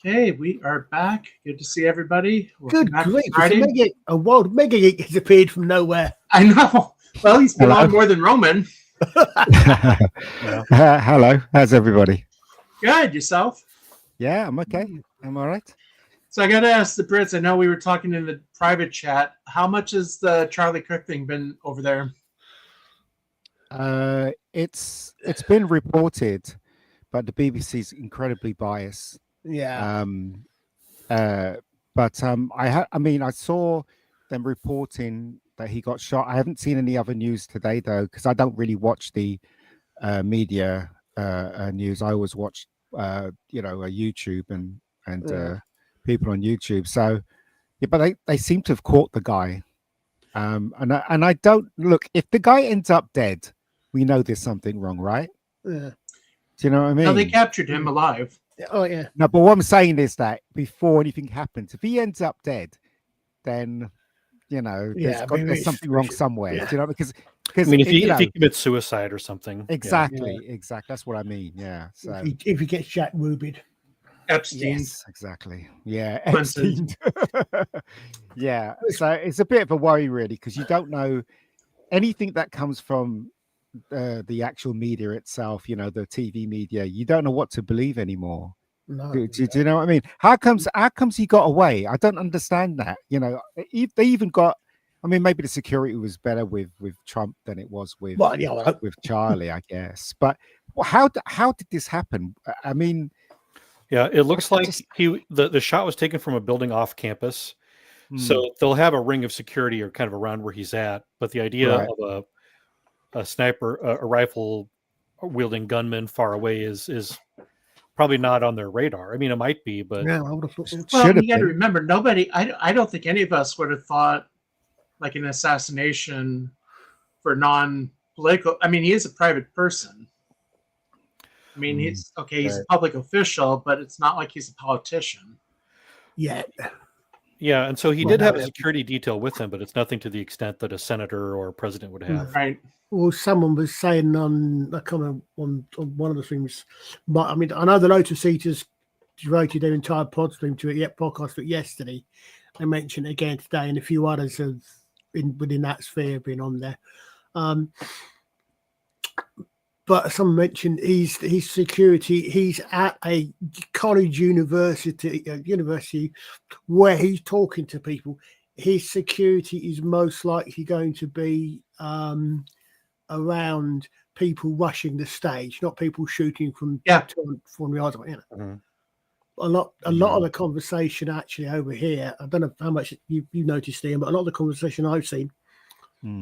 Okay, we are back. Good to see everybody. Good grief! A wild mega geek has appeared from nowhere. I know. Well, he's been on more than Roman. Hello, how's everybody? Good, yourself? Yeah, I'm okay. I'm all right. So I got to ask the Brits. I know we were talking in the private chat. How much has the Charlie Kirk thing been over there? It's been reported, but the BBC's incredibly biased. Yeah. But I saw them reporting that he got shot. I haven't seen any other news today though, because I don't really watch the media news. I always watch YouTube and people on YouTube. So yeah, but they seem to have caught the guy. And I don't look, if the guy ends up dead, we know there's something wrong, right? Yeah. Do you know what I mean? No, they captured him alive. Oh yeah. No, but what I'm saying is that before anything happens, if he ends up dead, then there's something wrong somewhere. Yeah. Do you know, because I mean, if he commits suicide or something, exactly. That's what I mean. Yeah. So if he gets Jack Rubied, Epstein. Yes, exactly. Yeah, Epstein. Yeah. So it's a bit of a worry, really, because you don't know anything that comes from the actual media itself. You know, the TV media. You don't know what to believe anymore. No, Do you know what I mean? How comes he got away? I don't understand that. You know, they even got. I mean, maybe the security was better with Trump than it was with with Charlie, I guess. But how did this happen? I mean, yeah, it looks like the shot was taken from a building off campus, so they'll have a ring of security or kind of around where he's at. But the idea of a sniper, a rifle wielding gunman far away is probably not on their radar. I mean, it might be, but yeah, I would have thought. Well, you got to remember, nobody. I don't think any of us would have thought like an assassination for non-political. I mean, he is a private person. I mean, he's a public official, but it's not like he's a politician. Yeah. Yeah, and so he did have a security detail with him, but it's nothing to the extent that a senator or a president would have. Right. Well, someone was saying on one of the things, but I mean, I know the Lotus Eaters devoted their entire podcast to it yesterday. They mentioned it again today, and a few others have been within that sphere been on there. But someone mentioned his security. He's at a college university where he's talking to people. His security is most likely going to be around people rushing the stage, not people shooting from the yards. Mm-hmm. A lot of the conversation actually over here. I don't know how much you noticed, Ian, but a lot of the conversation I've seen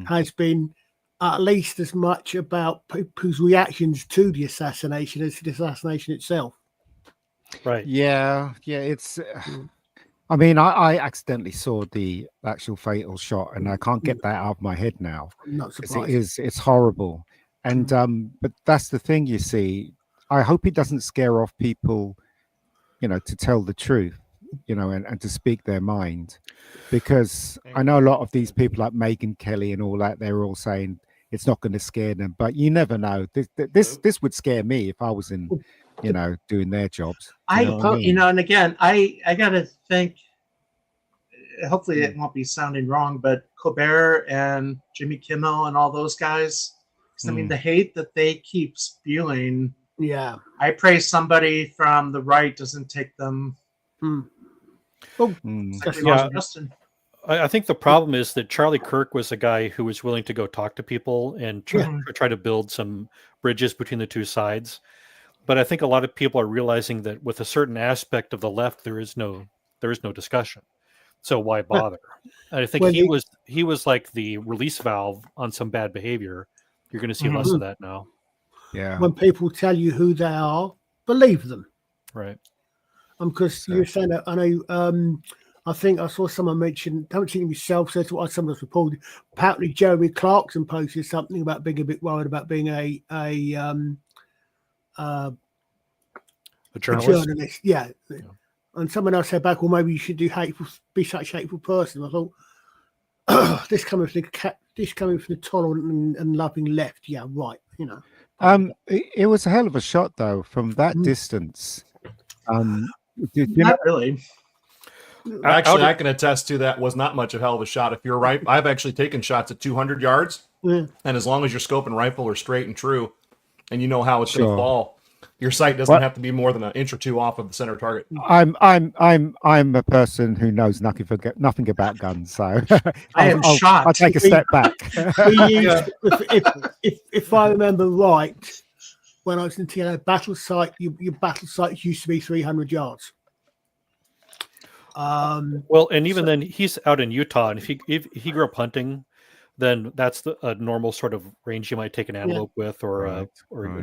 has been at least as much about people's reactions to the assassination as to the assassination itself. Right. Yeah. It's. I mean, I accidentally saw the actual fatal shot, and I can't get that out of my head now. I'm not surprised. It's horrible, and but that's the thing. You see, I hope it doesn't scare off people, to tell the truth, and to speak their mind, because I know a lot of these people like Megyn Kelly and all that. They're all saying it's not going to scare them, but you never know. This would scare me if I was in, doing their jobs. And again, I got to think. Hopefully, it won't be sounding wrong, but Colbert and Jimmy Kimmel and all those guys. I mean, the hate that they keep spewing. Yeah, I pray somebody from the right doesn't take them. Justin. I think the problem is that Charlie Kirk was a guy who was willing to go talk to people and try to build some bridges between the two sides. But I think a lot of people are realizing that with a certain aspect of the left, there is no discussion. So why bother? And I think he was like the release valve on some bad behavior. You're going to see less of that now. Yeah. When people tell you who they are, believe them. Right. Because you're saying that, I know. I think I saw someone mention. Haven't seen it myself. So that's what someone else reported. Apparently, Jeremy Clarkson posted something about being a bit worried about being a journalist. Yeah. And someone else said back, well, maybe you should be such a hateful person. I thought, this coming from the tolerant and loving left. Yeah, right. It was a hell of a shot though from that distance. Not really. Actually, I can attest to that was not much of a hell of a shot. If you're right, I've actually taken shots at 200 yards, and as long as your scope and rifle are straight and true, and you know how it's going to fall, your sight doesn't have to be more than an inch or two off of the center target. I'm a person who knows nothing about guns, so I am shocked. I'll take a step back. If I remember right, when I was in TNA battle site, your battle sites used to be 300 yards. Well, and even then, he's out in Utah, and if he grew up hunting, then that's a normal sort of range you might take an antelope with, or a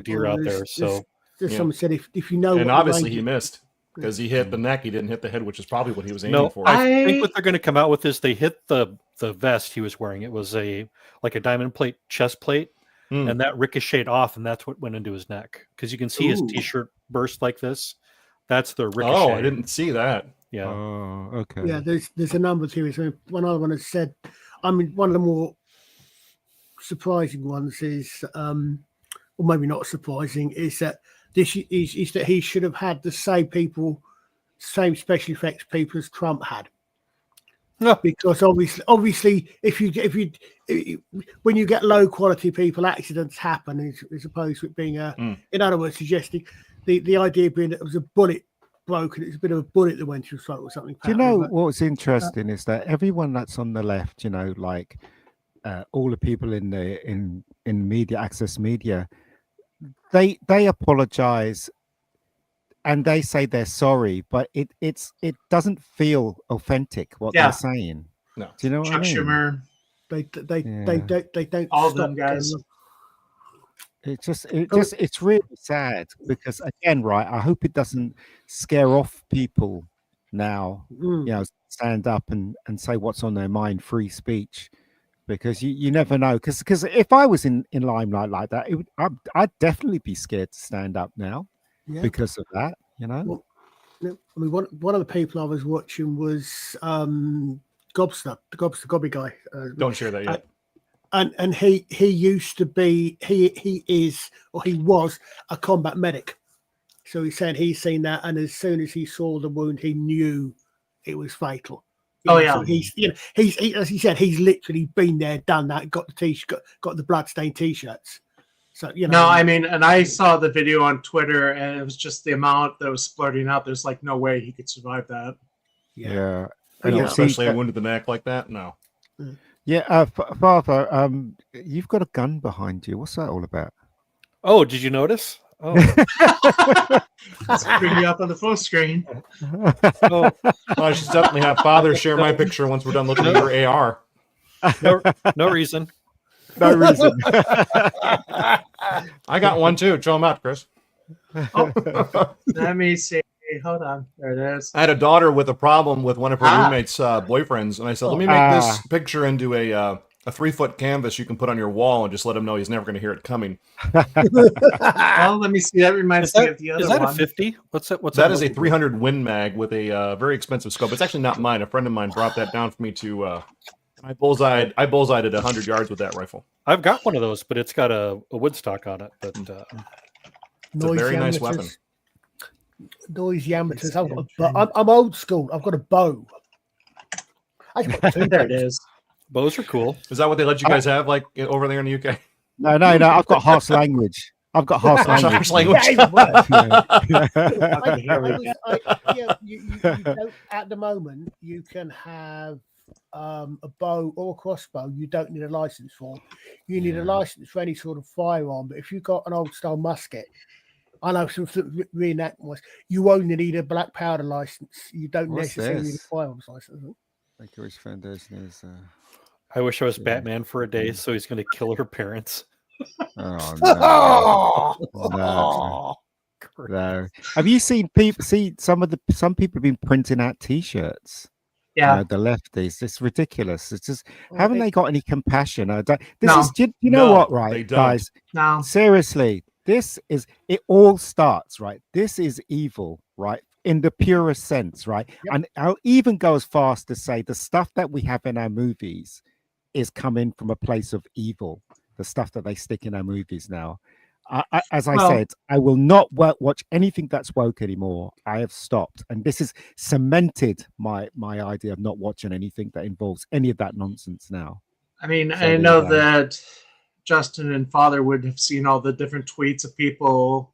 deer out there. So someone said if you know, and obviously he missed because he hit the neck, he didn't hit the head, which is probably what he was aiming for. I think what they're going to come out with is they hit the vest he was wearing. It was like a diamond plate chest plate, and that ricocheted off, and that's what went into his neck, because you can see his t-shirt burst like this. That's the ricochet. Oh, I didn't see that. Yeah. Oh, okay. Yeah, there's a number of theories. I mean, one other one has said, I mean, one of the more surprising ones is, or maybe not surprising, is that is that he should have had the same special effects people as Trump had. No. Because obviously, if you when you get low quality people, accidents happen, as opposed to it being in other words, suggesting the idea being that it was a bullet broken, it's a bit of a bullet that went through throat or something. Do you know what's interesting is that everyone that's on the left, you know, like all the people in media, access media, they apologize and they say they're sorry, but it doesn't feel authentic what they're saying. No. Do you know what I mean? Schumer. They don't all them guys. It's really sad because, again, right, I hope it doesn't scare off people now, you know, stand up and say what's on their mind, free speech, because you never know. Because if I was in limelight like that, I'd definitely be scared to stand up now because of that, you know. Well, I mean, one of the people I was watching was Gobster, the Gobby guy. Don't share that yet. And he used to be he was a combat medic, so he said he's seen that, and as soon as he saw the wound, he knew it was fatal. So he's as he said, he's literally been there, done that, got the t-shirt, got the bloodstained t-shirts. So No, I mean, and I saw the video on Twitter, and it was just the amount that was splurting out. There's like no way he could survive that. Yeah. Especially a wound to the neck like that. No. Yeah, Father, you've got a gun behind you. What's that all about? Oh, did you notice? Oh, let's bring you up on the full screen. Well, I should definitely have Father share my picture once we're done looking at your AR. No reason. No reason. I got one too. Show them out, Chris. Let me see. Hold on. There it is. I had a daughter with a problem with one of her roommates' boyfriends, and I said, let me make this picture into a 3-foot canvas you can put on your wall and just let him know he's never going to hear it coming. Well, let me see. That reminds me of the other one. Is that a 50? What's that? That is a 300 Win Mag with a very expensive scope. It's actually not mine. A friend of mine brought that down for me to... I bullseyed at 100 yards with that rifle. I've got one of those, but it's got a wood stock on it. But it's a very nice weapon. Noisy amateurs. I'm old school. I've got a bow. There it is. Bows are cool. Is that what they let you guys have, like over there in the UK? No. I've got harsh language. You don't, at the moment, you can have a bow or a crossbow. You don't need a license for. You need a license for any sort of firearm. But if you've got an old style musket, I know some reenactments. You only need a black powder license. You don't necessarily need a firearms license. I wish I was Batman for a day, so he's going to kill her parents. Oh no! No. Have you seen people? Some people have been printing out T-shirts. Yeah, the lefties. It's ridiculous. It's just haven't they got any compassion? Do you know what, right, guys? No, seriously. It all starts, right? This is evil, right? In the purest sense, right? Yep. And I'll even go as far as to say the stuff that we have in our movies is coming from a place of evil. The stuff that they stick in our movies now. As I said, I will not watch anything that's woke anymore. I have stopped, and this has cemented my idea of not watching anything that involves any of that nonsense now. I mean, I know that Justin and Father would have seen all the different tweets of people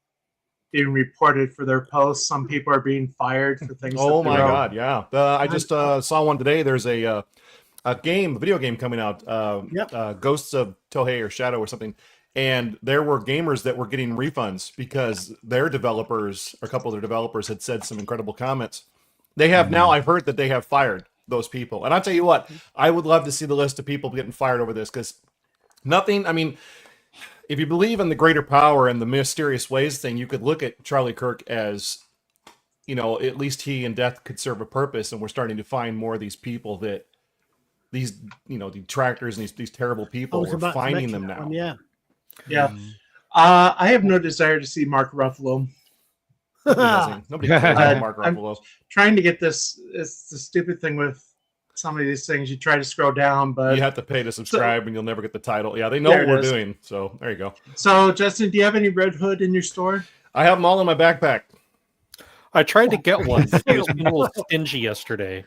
being reported for their posts. Some people are being fired for things. Oh my God, yeah. I just saw one today. There's a video game coming out, Ghosts of Tohei or Shadow or something. And there were gamers that were getting refunds because their developers, or a couple of their developers, had said some incredible comments. They have now, I've heard that they have fired those people. And I'll tell you what, I would love to see the list of people getting fired over this, because nothing, I mean, if you believe in the greater power and the mysterious ways thing, you could look at Charlie Kirk as, you know, at least he and death could serve a purpose. And we're starting to find more of these people that, these, you know, detractors and these terrible people, we're finding them now. Yeah. I have no desire to see Mark Ruffalo. Nobody cares Mark Ruffalo. I'm trying to get this. It's the stupid thing with some of these things. You try to scroll down, but you have to pay to subscribe, and you'll never get the title. Yeah, they know what we're doing. So there you go. So Justin, do you have any Red Hood in your store? I have them all in my backpack. I tried to get one. He was being a little stingy yesterday.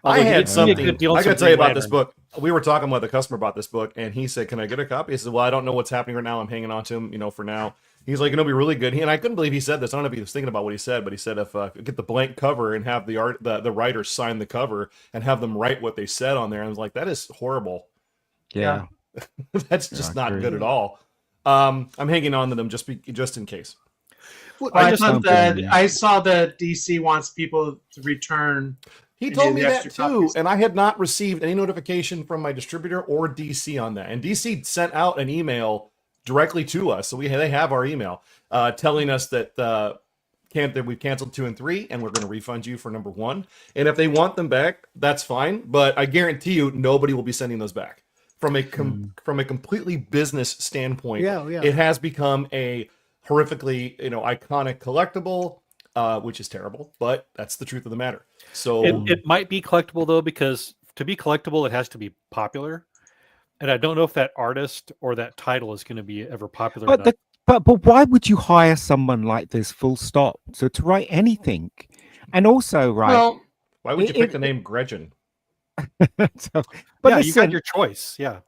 I had something. I got to tell you about this book. We were talking with a customer about this book, and he said, "Can I get a copy?" I said, "Well, I don't know what's happening right now. I'm hanging on to him, you know, for now." He's like, "It'll be really good." And I couldn't believe he said this. I don't know if he was thinking about what he said, but he said, "If get the blank cover and have the writers sign the cover and have them write what they said on there," I was like, "That is horrible." Yeah, that's just not good at all. I'm hanging on to them just in case. Well, I saw that DC wants people to return. He told me that too, and I had not received any notification from my distributor or DC on that. And DC sent out an email directly to us, so they have our email telling us that we've canceled 2 and 3, and we're going to refund you for number 1. And if they want them back, that's fine. But I guarantee you, nobody will be sending those back. From a completely business standpoint, it has become a horrifically, you know, iconic collectible, which is terrible, but that's the truth of the matter. So it might be collectible though, because to be collectible, it has to be popular, and I don't know if that artist or that title is going to be ever popular. But why would you hire someone like this? Full stop. So to write anything, and also well, why would you pick the name Gretchen? But listen, you got your choice. Yeah.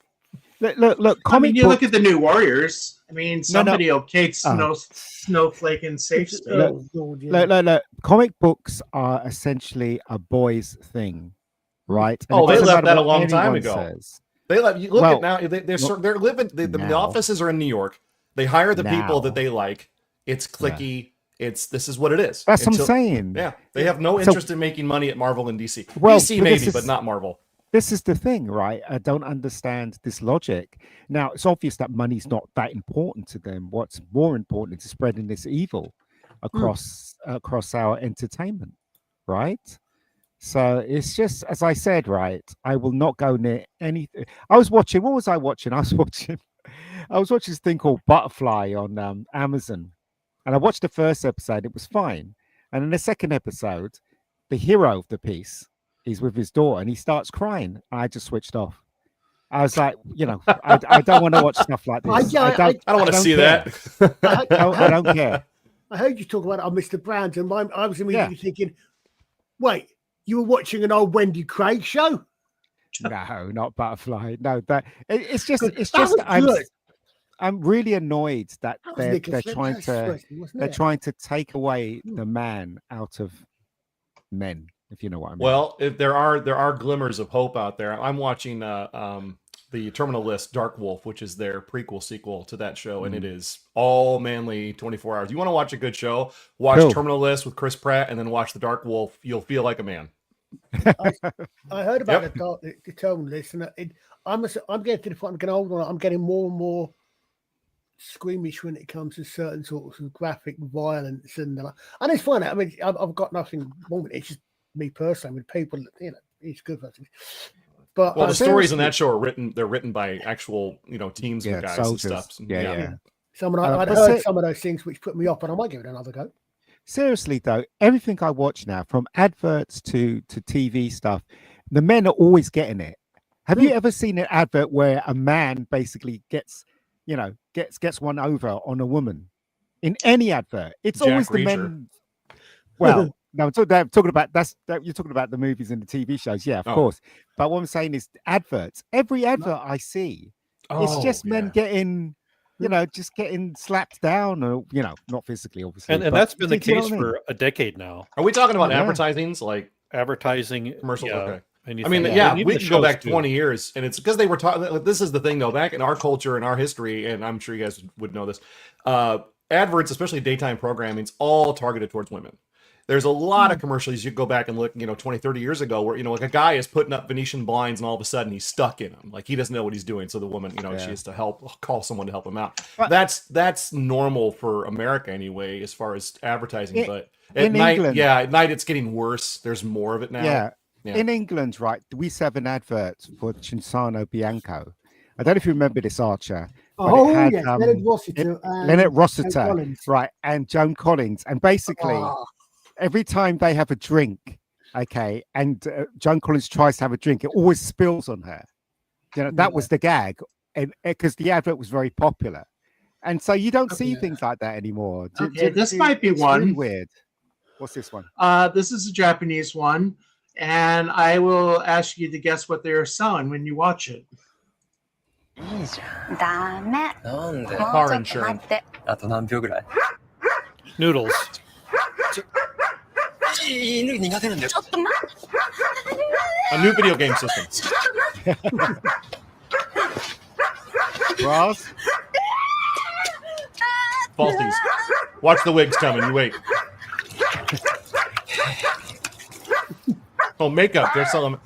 Look. You look at the New Warriors. I mean, somebody okayed Snowflake and Safe Space. Look. Comic books are essentially a boys' thing, right? And they left that a long time ago. They let you look at now. They're living. The offices are in New York. They hire the people that they like. It's clicky. This is what it is. That's what I'm saying. Yeah, they have no interest in making money at Marvel and DC. DC maybe, but not Marvel. This is the thing, right? I don't understand this logic. Now, it's obvious that money's not that important to them. What's more important is spreading this evil across our entertainment, right? So it's just, as I said, right? I will not go near anything. What was I watching? I was watching this thing called Butterfly on Amazon, and I watched the first episode. It was fine, and in the second episode, the hero of the piece, he's with his daughter and he starts crying. I just switched off. I was like, you know, I don't want to watch stuff like this. I don't want to see that. I don't care. I heard you talk about Mr. Brown's, and I was immediately thinking, wait, you were watching an old Wendy Craig show? No, not Butterfly. No, it's just I'm really annoyed that they're trying to take away the man out of men. If you know what I mean. Well, there are glimmers of hope out there. I'm watching the Terminal List Dark Wolf, which is their prequel sequel to that show, and it is all manly 24 hours. You want to watch a good show? Watch Terminal List with Chris Pratt, and then watch the Dark Wolf. You'll feel like a man. I heard about the Terminal List, and I'm getting to the point. I'm getting older. I'm getting more and more squeamish when it comes to certain sorts of graphic violence, and it's fine. I mean, I've got nothing wrong with it. It's just me personally, with people, you know, it's good for things. But the stories in that show are written by actual, you know, teams of guys soldiers. And stuff. Yeah. I'd heard some of those things which put me off, and I might give it another go. Seriously though, everything I watch now, from adverts to TV stuff, the men are always getting it. Have you ever seen an advert where a man basically gets, gets one over on a woman in any advert. It's Jack always the Reacher. men. Well, no, I'm talking about you're talking about the movies and the TV shows, yeah, of course. But what I'm saying is adverts. Every advert I see, it's just men getting, just getting slapped down, or not physically, obviously. And that's been the case for a decade now. Are we talking about advertisings, like advertising commercials? Okay. Anything. I mean, we can go back 20 years, and it's because they were talking. This is the thing, though. Back in our culture and our history, and I'm sure you guys would know this, adverts, especially daytime programming, it's all targeted towards women. There's a lot of commercials you go back and look, 20, 30 years ago, where, like a guy is putting up Venetian blinds and all of a sudden he's stuck in them. Like he doesn't know what he's doing. So the woman, she has to call someone to help him out. That's normal for America anyway, as far as advertising. But at night, England, at night it's getting worse. There's more of it now. Yeah. In England, right, we used to have an advert for Cinzano Bianco. I don't know if you remember this, Archer. Yes, Leonard Rossiter. Leonard Rossiter, right, and Joan Collins. And basically... every time they have a drink, and Joan Collins tries to have a drink, it always spills on her. That was the gag, and because the advert was very popular, and so you don't see things like that anymore. This might be one. Really weird. What's this one? This is a Japanese one, and I will ask you to guess what they're selling when you watch it. Car insurance. Noodles. A new video game system. Ross? Falsies. Watch the wigs coming. You wait. Oh, makeup. They're selling.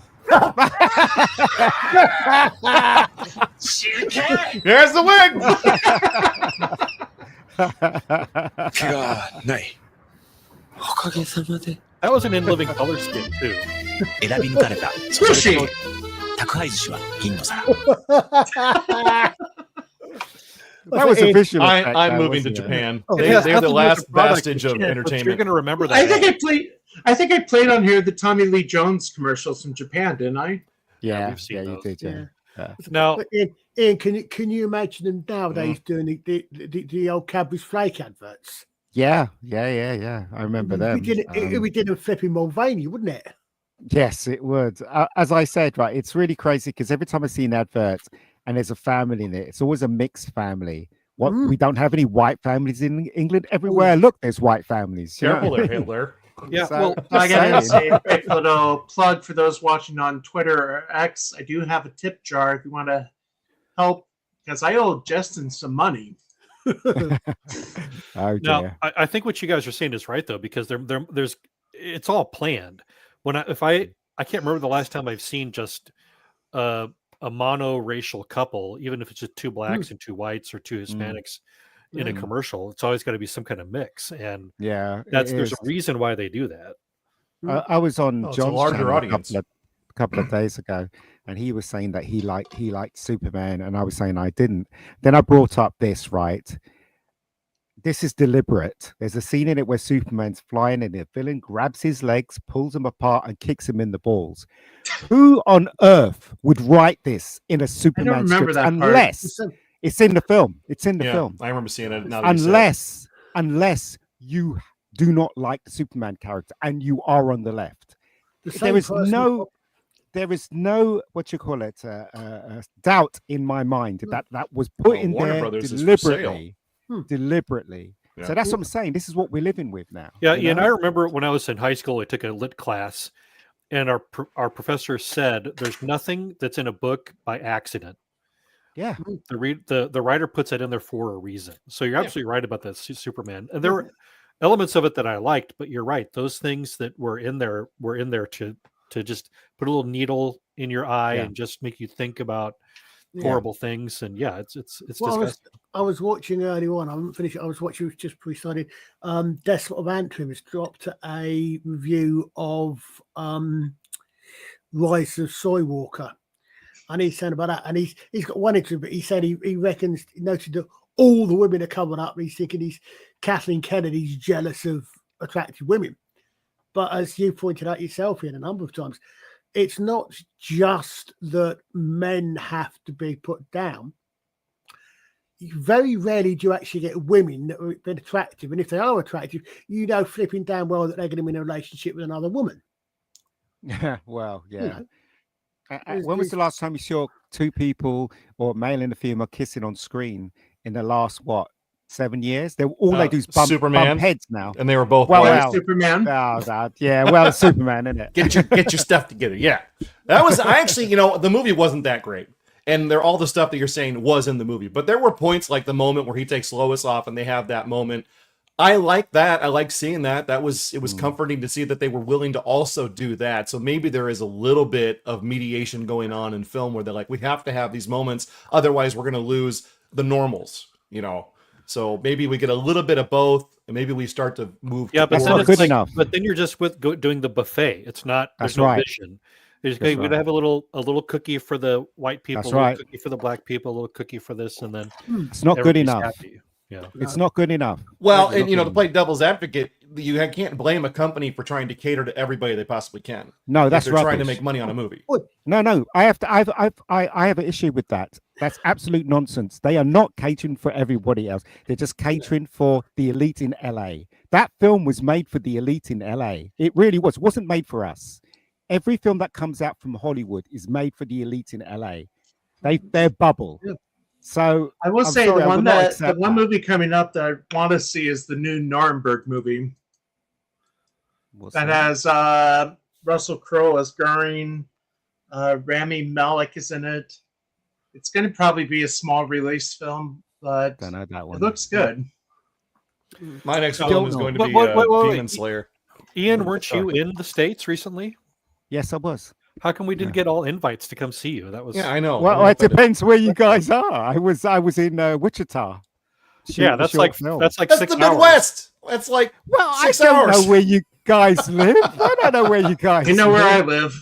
There's the wig. That was an In Living Color skin too. Sushi. That was official. I'm moving to Japan. They're the last vestige of entertainment. You're going to remember that. I think I played on here the Tommy Lee Jones commercials from Japan, didn't I? Yeah, you did. Yeah. Now, Ian, can you imagine them nowadays doing the old Cadbury's Flake adverts? Yeah. I remember them. We did a flipping Mulvaney, wouldn't it? Yes, it would. As I said, right, it's really crazy because every time I see an advert and there's a family in it, it's always a mixed family. We don't have any white families in England. Everywhere I look, there's white families. Careful there, Hitler. Yeah, so, I got to say a quick little plug for those watching on Twitter or X. I do have a tip jar if you want to help, because I owe Justin some money. Now, I think what you guys are saying is right though, because there's it's all planned. I can't remember the last time I've seen just a mono-racial couple, even if it's just two blacks and two whites or two Hispanics in a commercial. It's always got to be some kind of mix, and there's a reason why they do that. I was on John's larger audience a couple of days ago, and he was saying that he liked Superman, and I was saying I didn't. Then I brought up this, right? This is deliberate. There's a scene in it where Superman's flying and the villain grabs his legs, pulls him apart, and kicks him in the balls. Who on earth would write this in a Superman script unless it's in the film? It's in the film. I remember seeing it. Unless you do not like the Superman character and you are on the left. There is no what you call it doubt in my mind that was put in Warner there Brothers deliberately. Yeah. So that's what I'm saying. This is what we're living with now. Yeah, and I remember when I was in high school, I took a lit class, and our professor said, "There's nothing that's in a book by accident." Yeah, the writer puts it in there for a reason. So you're absolutely right about that Superman, and there were elements of it that I liked, but you're right. Those things that were in there to just put a little needle in your eye and just make you think about horrible things. And it's disgusting. I was watching earlier on. I haven't finished. I was watching just before we started. Desolate of Antrim has dropped a review of Rise of Skywalker, and he's saying about that. And he's got one interview, but he said he reckons he noted that all the women are coming up. And he's thinking Kathleen Kennedy's jealous of attractive women. But as you pointed out yourself, Ian, a number of times, it's not just that men have to be put down. very rarely do you actually get women that are attractive, and if they are attractive, flipping damn well that they're going to be in a relationship with another woman. Yeah, well, yeah. You know, When was the last time you saw two people, or male and a female, kissing on screen in the last 7 years? They do is bump heads now, and they were both Superman. Yeah, well, it's Superman, isn't it? Get your stuff together. Yeah, that was actually, the movie wasn't that great, and all the stuff that you're saying was in the movie, but there were points like the moment where he takes Lois off, and they have that moment. I like that. I like seeing that. It was comforting to see that they were willing to also do that. So maybe there is a little bit of mediation going on in film where they're like, we have to have these moments, otherwise we're going to lose the normals, So maybe we get a little bit of both, and maybe we start to move. Yeah, but then it's good enough. But then you're just doing the buffet. It's not. There's no vision. You're going to have a little cookie for the white people, a little cookie for the black people, a little cookie for this, and then it's not good enough. Happy. Yeah, it's not good enough. Well, and to play devil's advocate, you can't blame a company for trying to cater to everybody they possibly can. No, that's they're trying to make money on a movie. No, I have an issue with that. That's absolute nonsense. They are not catering for everybody else. They're just catering for the elite in LA. That film was made for the elite in LA. It really was. It wasn't made for us. Every film that comes out from Hollywood is made for the elite in LA. Their bubble. Yeah. So I will say the one movie coming up that I want to see is the new Nuremberg movie. That has Russell Crowe as Goering, Rami Malek is in it. It's going to probably be a small release film, but don't know that one. It looks good. My next film is going to be Demon Slayer. Ian, weren't you in the States recently? Yes, I was. How come we didn't get all invites to come see you? That was I know. Well, it depends where you guys are. I was in Wichita. That's like 6 hours. The Midwest. That's like I don't know where you guys live. I don't know where you guys. You know where I live.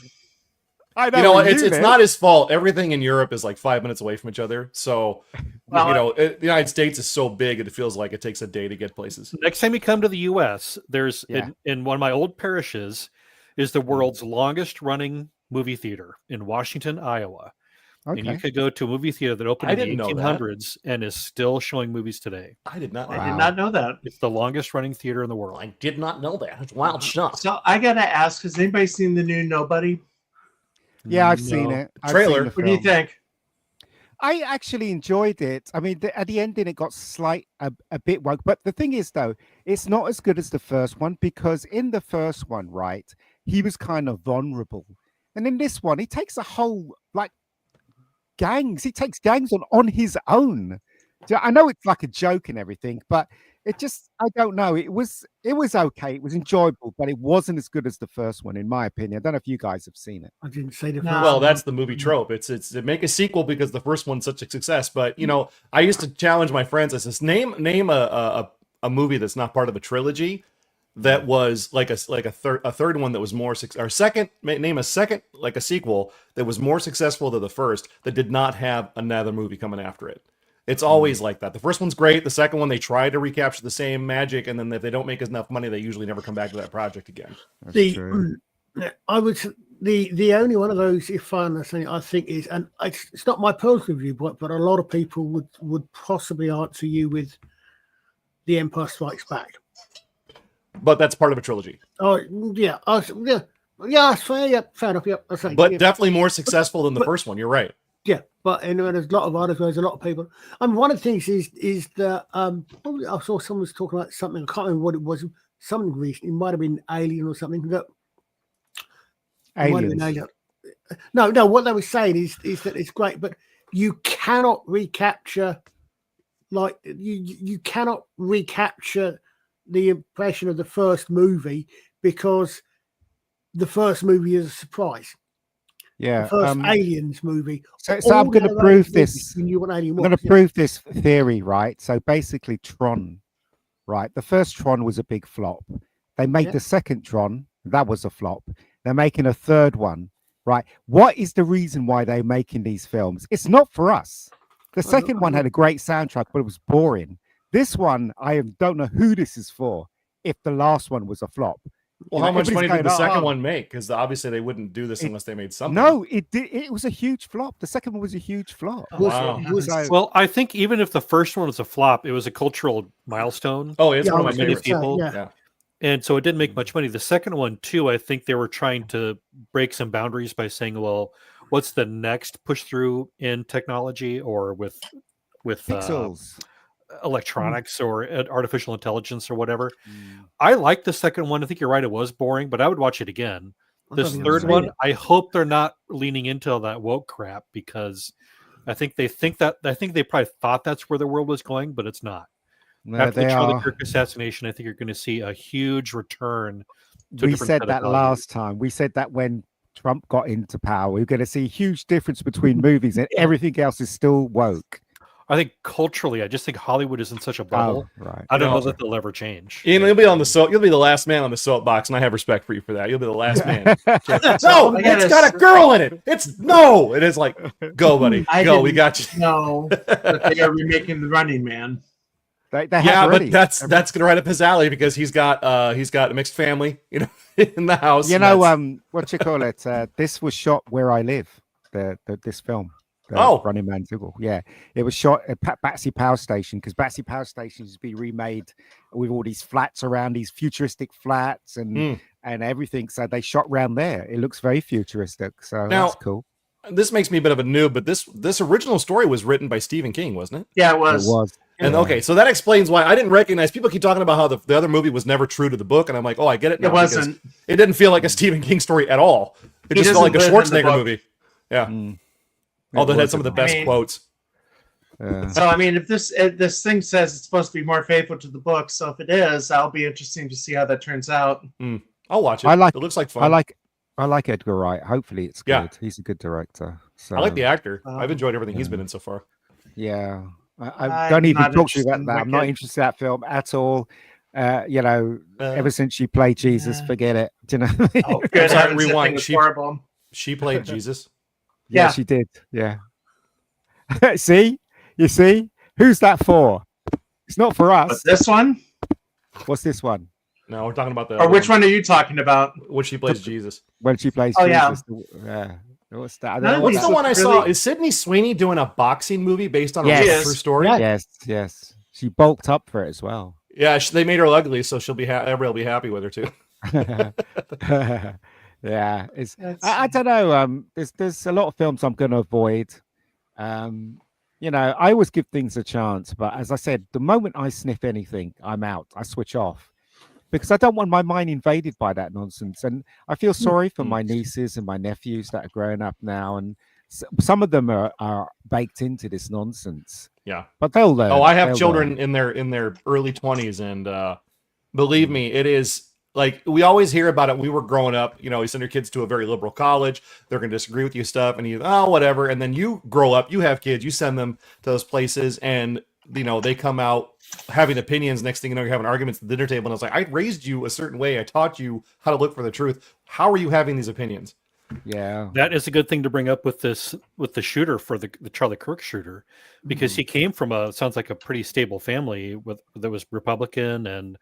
I know. It's not his fault. Everything in Europe is like 5 minutes away from each other. So, the United States is so big, it feels like it takes a day to get places. Next time you come to the U.S., there's in one of my old parishes is the world's longest running movie theater in Washington, Iowa. Okay. And you could go to a movie theater that opened in the 1800s and is still showing movies today. I did not know that. It's the longest running theater in the world. I did not know that. It's wild stuff. So I got to ask, has anybody seen the new Nobody? Yeah, I've seen it. Trailer. What do you think? I actually enjoyed it. I mean, at the ending, it got a bit woke. But the thing is, though, it's not as good as the first one, because in the first one, right, he was kind of vulnerable. And in this one, he takes a whole, gangs. He takes gangs on his own. So I know it's like a joke and everything, but it just, I don't know. It was okay. It was enjoyable, but it wasn't as good as the first one, in my opinion. I don't know if you guys have seen it. I didn't say the first Well, that's the movie trope. It's to make a sequel because the first one's such a success. But, I used to challenge my friends. I says, name a movie that's not part of a trilogy that was like a third one that was more name a second, like a sequel that was more successful than the first, that did not have another movie coming after it. It's always like that. The first one's great. The second one, they try to recapture the same magic, and then if they don't make enough money, they usually never come back to that project again. I would the only one of those, if I understand it, I think is, and it's not my personal view, but a lot of people would possibly answer you with The Empire Strikes Back. But that's part of a trilogy. Oh yeah, fair enough. Yeah, but definitely more successful than the first one. You're right. Yeah, but there's a lot of others. There's a lot of people. One of the things is that I saw someone was talking about something. I can't remember what it was. Something recent. It might have been Alien or something. That Aliens. Alien. No. What they were saying is that it's great, but you cannot recapture, you cannot recapture the impression of the first movie, because the first movie is a surprise. Yeah, the first Aliens movie. So I'm going to prove this. I'm going to prove this theory, right? So basically, Tron, right? The first Tron was a big flop. They made the second Tron, that was a flop. They're making a third one, right? What is the reason why they're making these films? It's not for us. The second one had a great soundtrack, but it was boring. This one, I don't know who this is for. If the last one was a flop, Well, how much money did the second one make? Because obviously they wouldn't do this unless they made something. No, it did. It was a huge flop. The second one was a huge flop. Wow. Well, I think even if the first one was a flop, it was a cultural milestone. Oh, it's one of my favorites. People. Yeah. And so it didn't make much money. The second one, too, I think they were trying to break some boundaries by saying, well, what's the next push through in technology or with Pixels. Electronics or artificial intelligence or whatever. I like the second one. I think you're right. It was boring, but I would watch it again. This third one, I hope they're not leaning into all that woke crap, because I think they probably thought that's where the world was going, but it's not. No, After the Charlie Kirk assassination, I think you're going to see a huge return. We said that last time. We said that when Trump got into power, we're going to see a huge difference between movies, and everything else is still woke. I think culturally, I just think Hollywood is in such a bubble. Right. I don't know that they'll ever change. Ian, you'll be the last man on the soapbox, and I have respect for you for that. You'll be the last man. No, it's got a girl in it. It is like, go, buddy. Go, we got you. No, but they are remaking The Running Man. They but that's gonna right up his alley, because he's got a mixed family, in the house. What you call it? This was shot where I live. This film. Running Man 2. Yeah, it was shot at Battersea Power Station, because Battersea Power Station has been remade with all these flats around, these futuristic flats and everything. So they shot around there. It looks very futuristic. So that's cool. This makes me a bit of a noob, but this original story was written by Stephen King, wasn't it? Yeah, it was. It was. And okay, so that explains why I didn't recognize. People keep talking about how the other movie was never true to the book, and I'm like, oh, I get it now. It wasn't. It didn't feel like a Stephen King story at all. It just felt like a Schwarzenegger movie. Yeah. Although it had some of the best quotes. So I mean, if this thing says it's supposed to be more faithful to the book, so if it is, that'll be interesting to see how that turns out. I'll watch it. It looks like fun. I like Edgar Wright. Hopefully it's good. Yeah. He's a good director. So I like the actor. I've enjoyed everything he's been in so far. Yeah. I don't even talk to you about that. I'm not interested in that film at all. Ever since she played Jesus, forget it. Do you know? Oh, good. Sorry, rewind. She played Jesus. Yeah, she did. Yeah. See? You see? Who's that for? It's not for us. But this one? What's this one? No, we're talking about the. Or which one are you talking about? When she plays Jesus. When she plays Jesus. Yeah. What's that? What's the one I saw? Is Sydney Sweeney doing a boxing movie based on a true story? Yes. She bulked up for it as well. Yeah, they made her ugly, so she'll be everybody will be happy with her too. Yeah, I don't know. There's a lot of films I'm going to avoid. I always give things a chance, but as I said, the moment I sniff anything, I'm out. I switch off, because I don't want my mind invaded by that nonsense. And I feel sorry for my nieces and my nephews that are growing up now, and some of them are baked into this nonsense. Yeah, but they'll learn. I have children in their early 20s, and believe me, it is. Like, we always hear about it. We were growing up, you send your kids to a very liberal college. They're going to disagree with you stuff, and whatever. And then you grow up, you have kids, you send them to those places, and, they come out having opinions. Next thing you know, you're having arguments at the dinner table. And I was like, I raised you a certain way. I taught you how to look for the truth. How are you having these opinions? Yeah. That is a good thing to bring up with the shooter, for the Charlie Kirk shooter, because he came from sounds like a pretty stable family that was Republican and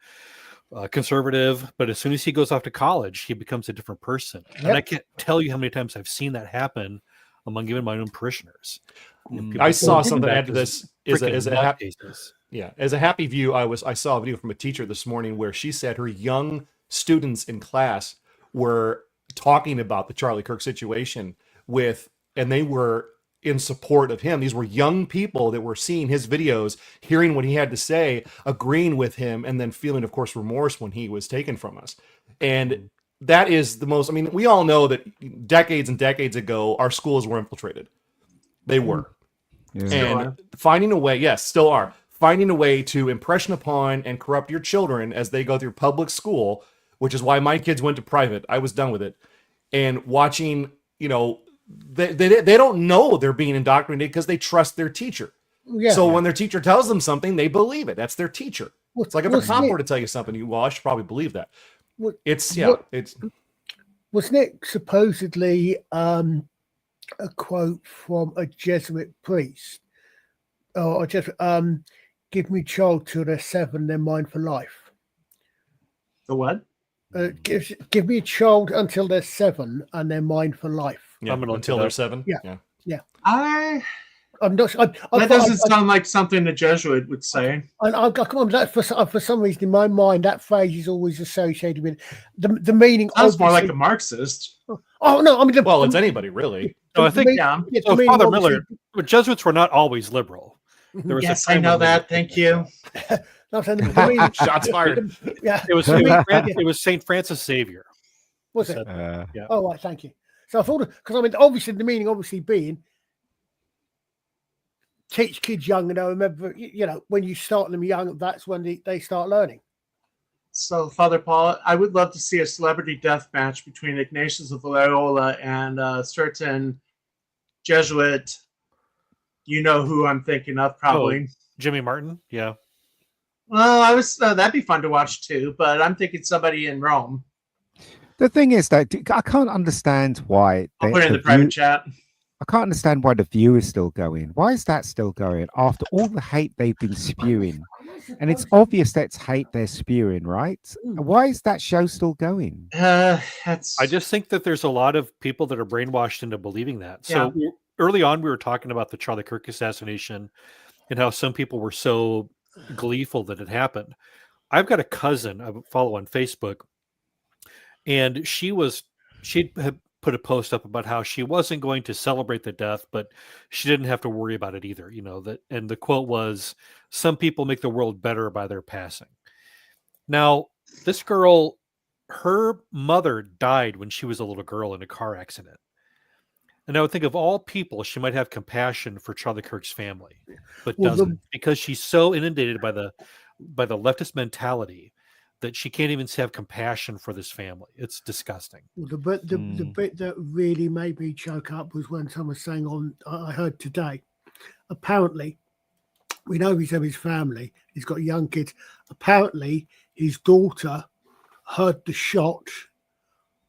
conservative, but as soon as he goes off to college, he becomes a different person. Yep. And I can't tell you how many times I've seen that happen among even my own parishioners. I saw something after this as a happy view. I saw a video from a teacher this morning where she said her young students in class were talking about the Charlie Kirk situation and they were in support of him. These were young people that were seeing his videos, hearing what he had to say, agreeing with him, and then feeling, of course, remorse when he was taken from us. And that is the most, we all know that decades and decades ago, our schools were infiltrated. They were. Yeah. And finding a way, still are, finding a way to impression upon and corrupt your children as they go through public school, which is why my kids went to private. I was done with it. And watching, they don't know they're being indoctrinated because they trust their teacher. Yeah. So when their teacher tells them something, they believe it. That's their teacher. It's like if a cop were to tell you something, I should probably believe that. Wasn't it supposedly a quote from a Jesuit priest? Or give me child till they're 7, they're mine for life. The what? Give me a child until they're 7, and they're mine for life. Yeah, until they're 7. Yeah. I'm not. That doesn't sound like something a Jesuit would say. And come on, that for some reason in my mind, that phrase is always associated with the meaning. Sounds more like a Marxist. Oh no, I mean, it's anybody really. So I think Father Miller, Jesuits were not always liberal. There was yes, I know that. Thank you. Shots fired. Yeah, it was Saint Francis Xavier. Was it? Yeah. Oh, right. Thank you. So I thought, because I mean, obviously the meaning, being teach kids young, and I remember, when you start them young, that's when they start learning. So, Father Paul, I would love to see a celebrity death match between Ignatius of Loyola and a certain Jesuit. You know who I'm thinking of, probably. Jimmy Martin? Yeah. Well, that'd be fun to watch too, but I'm thinking somebody in Rome. The thing is that I can't understand why. I'll put it in the private chat. I can't understand why the view is still going. Why is that still going after all the hate they've been spewing? And it's obvious that's hate they're spewing, right? Why is that show still going? I just think that there's a lot of people that are brainwashed into believing that. So early on, we were talking about the Charlie Kirk assassination and how some people were so gleeful that it happened. I've got a cousin I follow on Facebook, and she had put a post up about how she wasn't going to celebrate the death, but she didn't have to worry about it either. And the quote was, "Some people make the world better by their passing." Now, this girl, her mother died when she was a little girl in a car accident. And I would think of all people, she might have compassion for Charlie Kirk's family, but doesn't, because she's so inundated by the leftist mentality that she can't even have compassion for this family. It's disgusting. Well, the bit that really made me choke up was when someone was saying I heard today, apparently, we know he's of his family, he's got young kids. Apparently, his daughter heard the shot,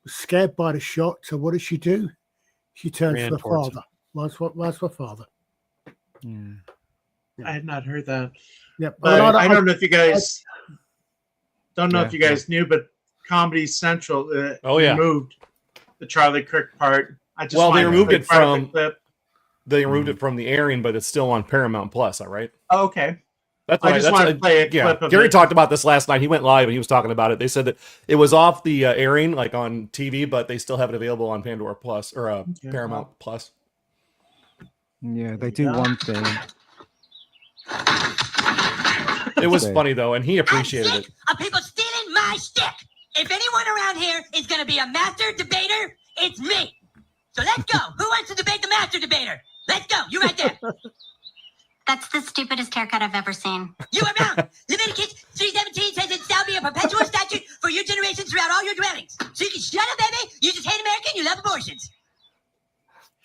was scared by the shot. So what does she do? She turns to her father. What's her father? I had not heard that. Yeah, but I don't know if you guys if you guys knew, but Comedy Central removed the Charlie Kirk part. They removed it from clip. They removed it from the airing, but it's still on Paramount Plus. All right. Oh, okay. That's why I just wanted to play a clip of Gary talked about this last night. He went live and he was talking about it. They said that it was off the airing, like on TV, but they still have it available on Pandora Plus or Paramount Plus. Yeah, they do one thing. It was funny though, and he appreciated it. Of people stealing my shtick. If anyone around here is going to be a master debater, it's me. So let's go. Who wants to debate the master debater? Let's go. You right there. That's the stupidest haircut I've ever seen. You are bound. Leviticus 3:17 says it shall be a perpetual statute for your generations throughout all your dwellings. So you can shut up, baby. You just hate America and you love abortions.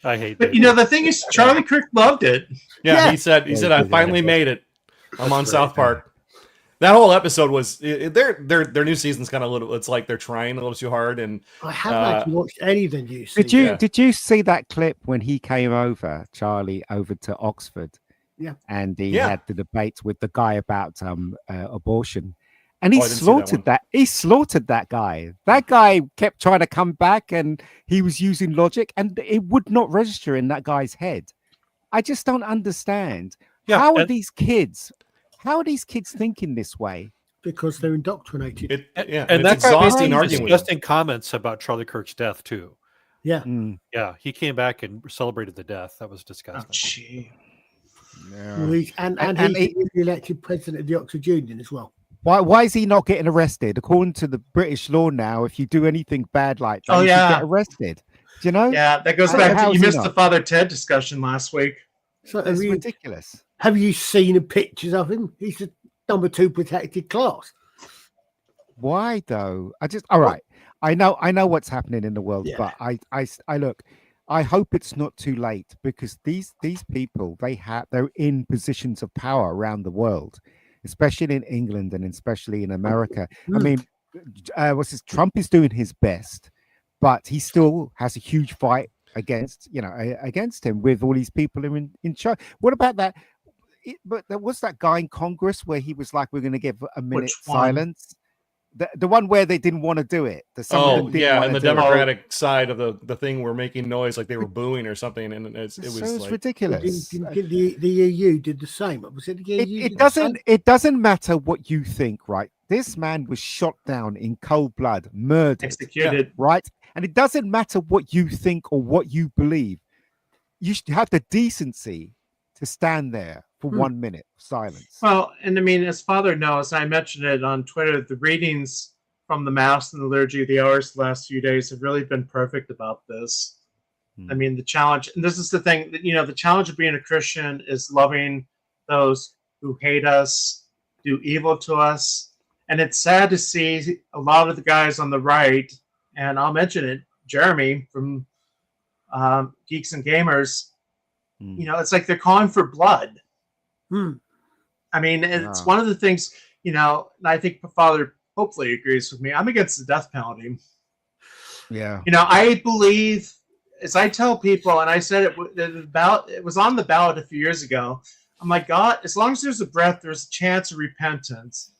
I hate that. But the thing is, Charlie Kirk loved it. Yeah. He said, I finally made it. I'm on South Park. That whole episode was their new season's kind of a little. It's like they're trying a little too hard. And I haven't actually watched any of the new season. Did you see that clip when he came over, Charlie, over to Oxford? Yeah, and he had the debate with the guy about abortion, and he slaughtered that. He slaughtered that guy. That guy kept trying to come back, and he was using logic, and it would not register in that guy's head. I just don't understand. How are these kids thinking this way? Because they're indoctrinated. And that's exhausting arguing. Disgusting comments about Charlie Kirk's death too. Yeah, yeah. He came back and celebrated the death. That was disgusting. Oh, gee. Yeah. Well, he's elected president of the Oxford Union as well. Why is he not getting arrested? According to the British law now, if you do anything bad like that, you get arrested. Do you know? Yeah, that goes back to you missed the Father Ted discussion last week. So it's ridiculous. Have you seen the pictures of him? He's the number 2 protected class. Why though? All right. I know what's happening in the world, but I look. I hope it's not too late, because these people, they're in positions of power around the world, especially in England and especially in America. I mean, Trump is doing his best, but he still has a huge fight against him with all these people in charge. What about that? But there was that guy in Congress where he was like, "We're going to give a minute silence." the one where they didn't want to do it. And the Democratic side of the thing were making noise like they were booing or something, and it was like, ridiculous. The EU did the same. Was it the EU? It doesn't matter what you think, right? This man was shot down in cold blood, murdered, executed, right? And it doesn't matter what you think or what you believe. You should have the decency to stand there for 1 minute of silence. Well, and I mean, as Father knows, I mentioned it on Twitter, the readings from the Mass and the Liturgy of the Hours the last few days have really been perfect about this. I mean, the challenge, and this is the thing, that, the challenge of being a Christian is loving those who hate us, do evil to us. And it's sad to see a lot of the guys on the right, and I'll mention it, Jeremy from Geeks and Gamers, it's like they're calling for blood. I mean, it's one of the things, and I think Father hopefully agrees with me. I'm against the death penalty. Yeah. I believe, as I tell people, and I said it was on the ballot a few years ago. I'm like, God, as long as there's a breath, there's a chance of repentance.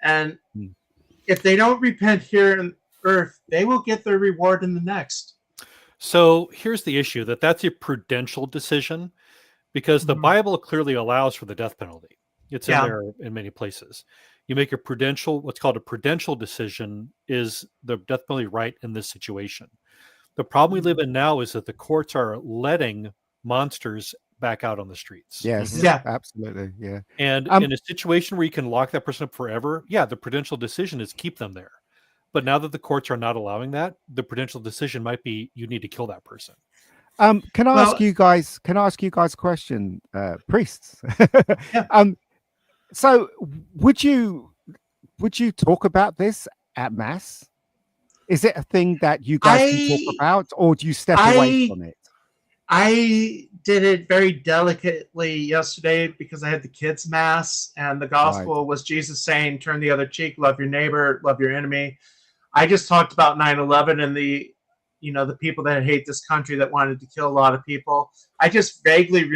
And if they don't repent here on earth, they will get their reward in the next. So here's the issue, that's a prudential decision, because the Bible clearly allows for the death penalty. It's in there in many places. You make what's called a prudential decision, is the death penalty right in this situation. The problem we live in now is that the courts are letting monsters back out on the streets. Yes, absolutely. Yeah. And in a situation where you can lock that person up forever, the prudential decision is keep them there. But now that the courts are not allowing that, the prudential decision might be you need to kill that person. Can I ask you guys a question, priests? So would you talk about this at Mass? Is it a thing that you guys can talk about, or do you step away from it? I did it very delicately yesterday because I had the kids' Mass, and the gospel was Jesus saying, turn the other cheek, love your neighbor, love your enemy. I just talked about 9/11 and the people that hate this country that wanted to kill a lot of people. I just vaguely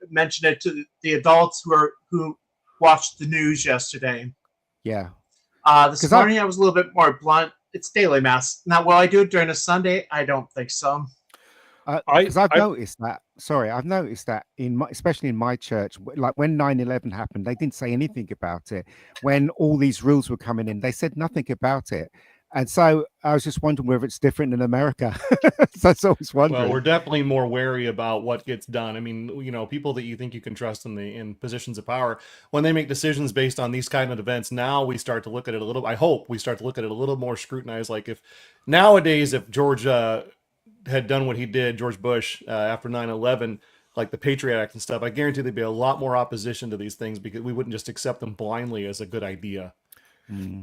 mentioned it to the adults who watched the news yesterday. Yeah. This morning I was a little bit more blunt. It's daily Mass. Now, will I do it during a Sunday? I don't think so. Because I've noticed that. Sorry, I've noticed that especially in my church, like when 9/11 happened, they didn't say anything about it. When all these rules were coming in, they said nothing about it. And so I was just wondering whether it's different in America. That's always wondering. Well, we're definitely more wary about what gets done. I mean, people that you think you can trust in positions of power, when they make decisions based on these kind of events, now we start to look at it a little. I hope we start to look at it a little more scrutinized. Like if George had done what he did, George Bush, after 9/11, like the Patriot Act and stuff, I guarantee there'd be a lot more opposition to these things because we wouldn't just accept them blindly as a good idea.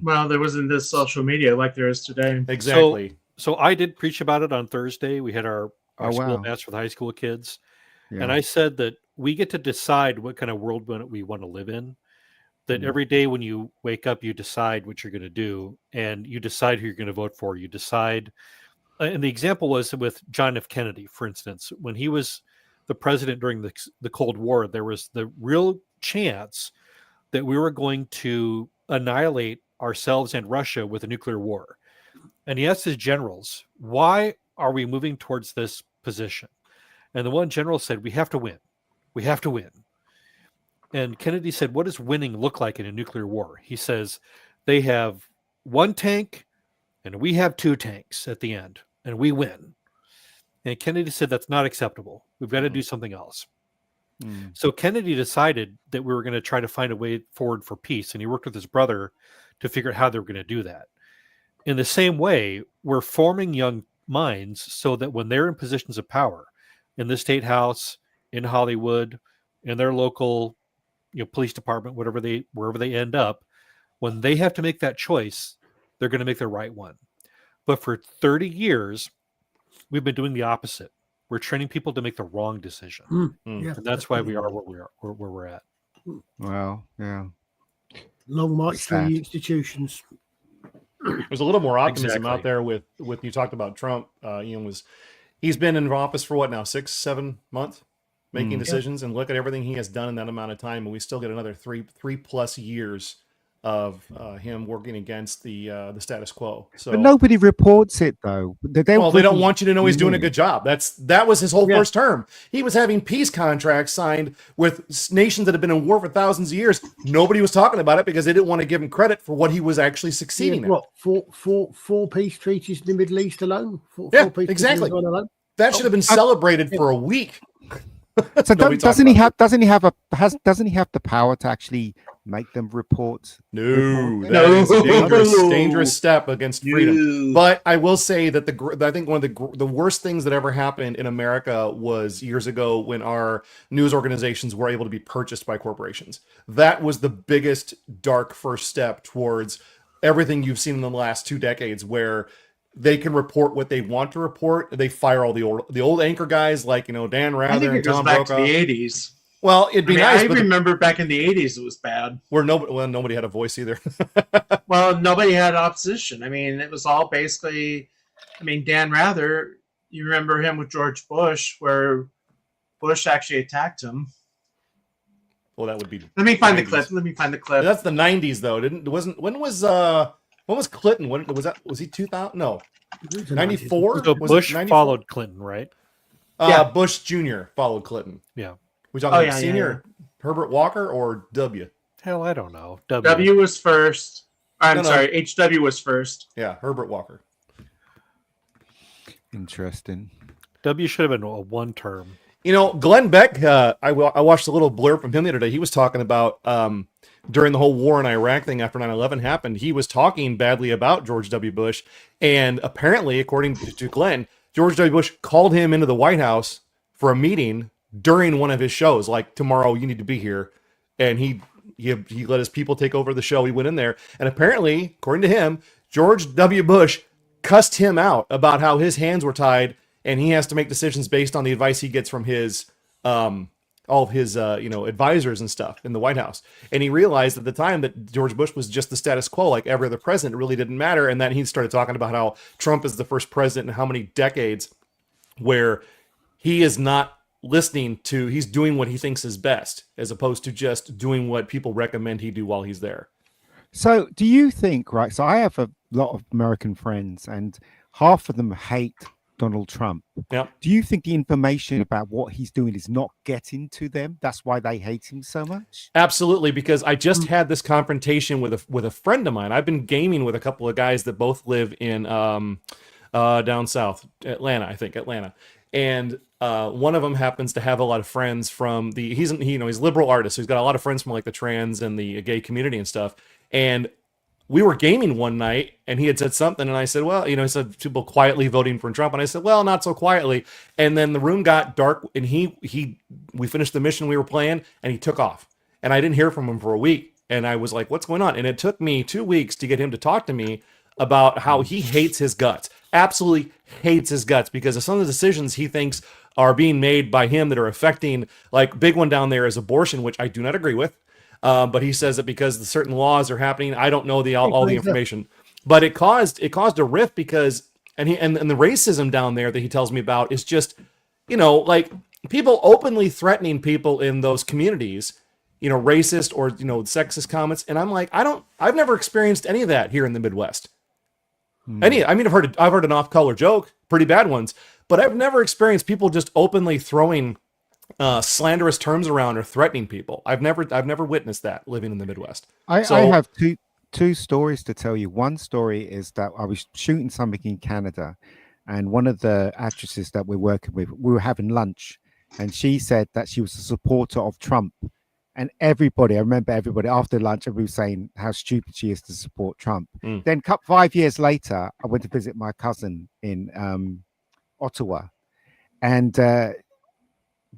Well, there wasn't this social media like there is today. Exactly. So I did preach about it on Thursday. We had our school Mass for the high school kids. Yeah. And I said that we get to decide what kind of world we want to live in. That every day when you wake up, you decide what you're going to do, and you decide who you're going to vote for. You decide. And the example was with John F. Kennedy, for instance. When he was the president during the Cold War, there was the real chance that we were going to annihilate ourselves and Russia with a nuclear war. And he asked his generals, why are we moving towards this position? And the one general said, we have to win. We have to win. And Kennedy said, what does winning look like in a nuclear war? He says, they have one tank and we have two tanks at the end and we win. And Kennedy said, that's not acceptable. We've got to do something else. So Kennedy decided that we were going to try to find a way forward for peace. And he worked with his brother to figure out how they were going to do that. In the same way, we're forming young minds so that when they're in positions of power, in the state house, in Hollywood, in their local police department, wherever they end up, when they have to make that choice, they're going to make the right one. But for 30 years, we've been doing the opposite. We're training people to make the wrong decision. Yeah, and that's why we are where we're at. Well, yeah. Long march through the institutions. There's a little more optimism out there with you talked about Trump. He's been in office for what now, 6-7 months, making decisions, and look at everything he has done in that amount of time, and we still get another three plus years of him working against the status quo. So, but nobody reports it though. They don't want you to know he's doing a good job. That was his whole first term. He was having peace contracts signed with nations that have been in war for thousands of years. Nobody was talking about it because they didn't want to give him credit for what he was actually succeeding at. What, four peace treaties in the Middle East alone? Four peace exactly. treaties alone? That should have been celebrated for a week. So doesn't he have the power to actually make them report? No, that is a dangerous step against freedom. But I will say that I think one of the worst things that ever happened in America was years ago when our news organizations were able to be purchased by corporations. That was the biggest dark first step towards everything you've seen in the last 2 decades, where they can report what they want to report. They fire all the old anchor guys like, Dan Rather I think it and goes Tom back Brokaw. to the 80s. Well, it'd be nice. I remember back in the 80s it was bad. Where nobody had a voice either. Well, nobody had opposition. I mean, it was all basically, Dan Rather, you remember him with George Bush, where Bush actually attacked him. Well, that would be. Let me find the clip. That's the 90s, though. When was Clinton? When was he 2000? No, 94. So Bush followed Clinton, right? Bush Jr. followed Clinton. Yeah. We talking about senior Herbert Walker or W? Hell, I don't know. W was first. I'm sorry, HW was first. Yeah, Herbert Walker. Interesting. W should have been a one term. Glenn Beck, I watched a little blurb from him the other day. He was talking about during the whole war in Iraq thing after 9/11 happened, he was talking badly about George W. Bush. And apparently, according to Glenn, George W. Bush called him into the White House for a meeting during one of his shows, like, tomorrow you need to be here. And he let his people take over the show. He went in there. And apparently, according to him, George W. Bush cussed him out about how his hands were tied and he has to make decisions based on the advice he gets from his all of his advisors and stuff in the White House. And he realized at the time that George Bush was just the status quo, like every other president. It really didn't matter. And then he started talking about how Trump is the first president in how many decades where he is not listening to, he's doing what he thinks is best, as opposed to just doing what people recommend he do while he's there. So do you think, right? So I have a lot of American friends and half of them hate Donald Trump. Yeah. Do you think the information about what he's doing is not getting to them? That's why they hate him so much? Absolutely, because I just had this confrontation with a friend of mine. I've been gaming with a couple of guys that both live in down south, Atlanta. And one of them happens to have a lot of friends from he's a liberal artist, so he's got a lot of friends from like the trans and the gay community and stuff. And we were gaming one night and he had said something and I said, well, he said people quietly voting for Trump. And I said, well, not so quietly. And then the room got dark and we finished the mission we were playing and he took off and I didn't hear from him for a week. And I was like, what's going on? And it took me 2 weeks to get him to talk to me about how he hates his guts, absolutely hates his guts because of some of the decisions he thinks are being made by him that are affecting, like, big one down there is abortion, which I do not agree with. But he says that because the certain laws are happening, I don't know all the information, but it caused a rift because, and the racism down there that he tells me about is just, like people openly threatening people in those communities, racist or, sexist comments. And I'm like, I've never experienced any of that here in the Midwest. I've heard an off-color joke, pretty bad ones, but I've never experienced people just openly throwing slanderous terms around or threatening people. I've never witnessed that living in the Midwest. I have two stories to tell you. One story is that I was shooting something in Canada, and one of the actresses that we're working with, we were having lunch, and she said that she was a supporter of Trump. And I remember everybody after lunch, everybody was saying how stupid she is to support Trump. Then 5 years later, I went to visit my cousin in Ottawa, and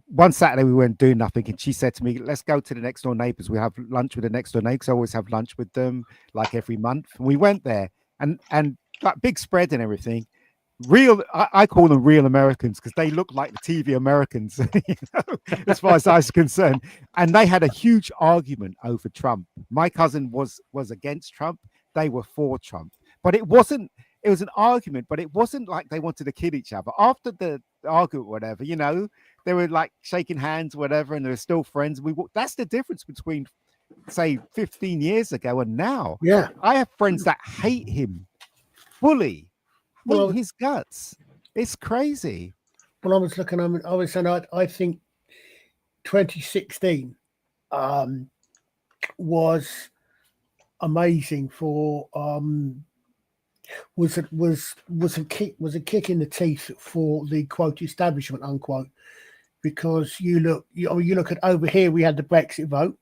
one Saturday we weren't doing nothing, and she said to me, let's go to the next door neighbors. We have lunch with the next door neighbors. I always have lunch with them like every month. And we went there and that big spread and everything. I call them real Americans because they look like the TV Americans, as far as I was concerned. And they had a huge argument over Trump. My cousin was against Trump. They were for Trump. But it was an argument, but it wasn't like they wanted to kill each other. After the argument, whatever, they were like shaking hands, whatever, and they were still friends. That's the difference between say 15 years ago and now. Yeah. I have friends that hate him fully, hate his guts. It's crazy. Well, I was looking, I was saying, I think 2016 was amazing for was a kick in the teeth for the quote establishment unquote, because you look at over here, we had the Brexit vote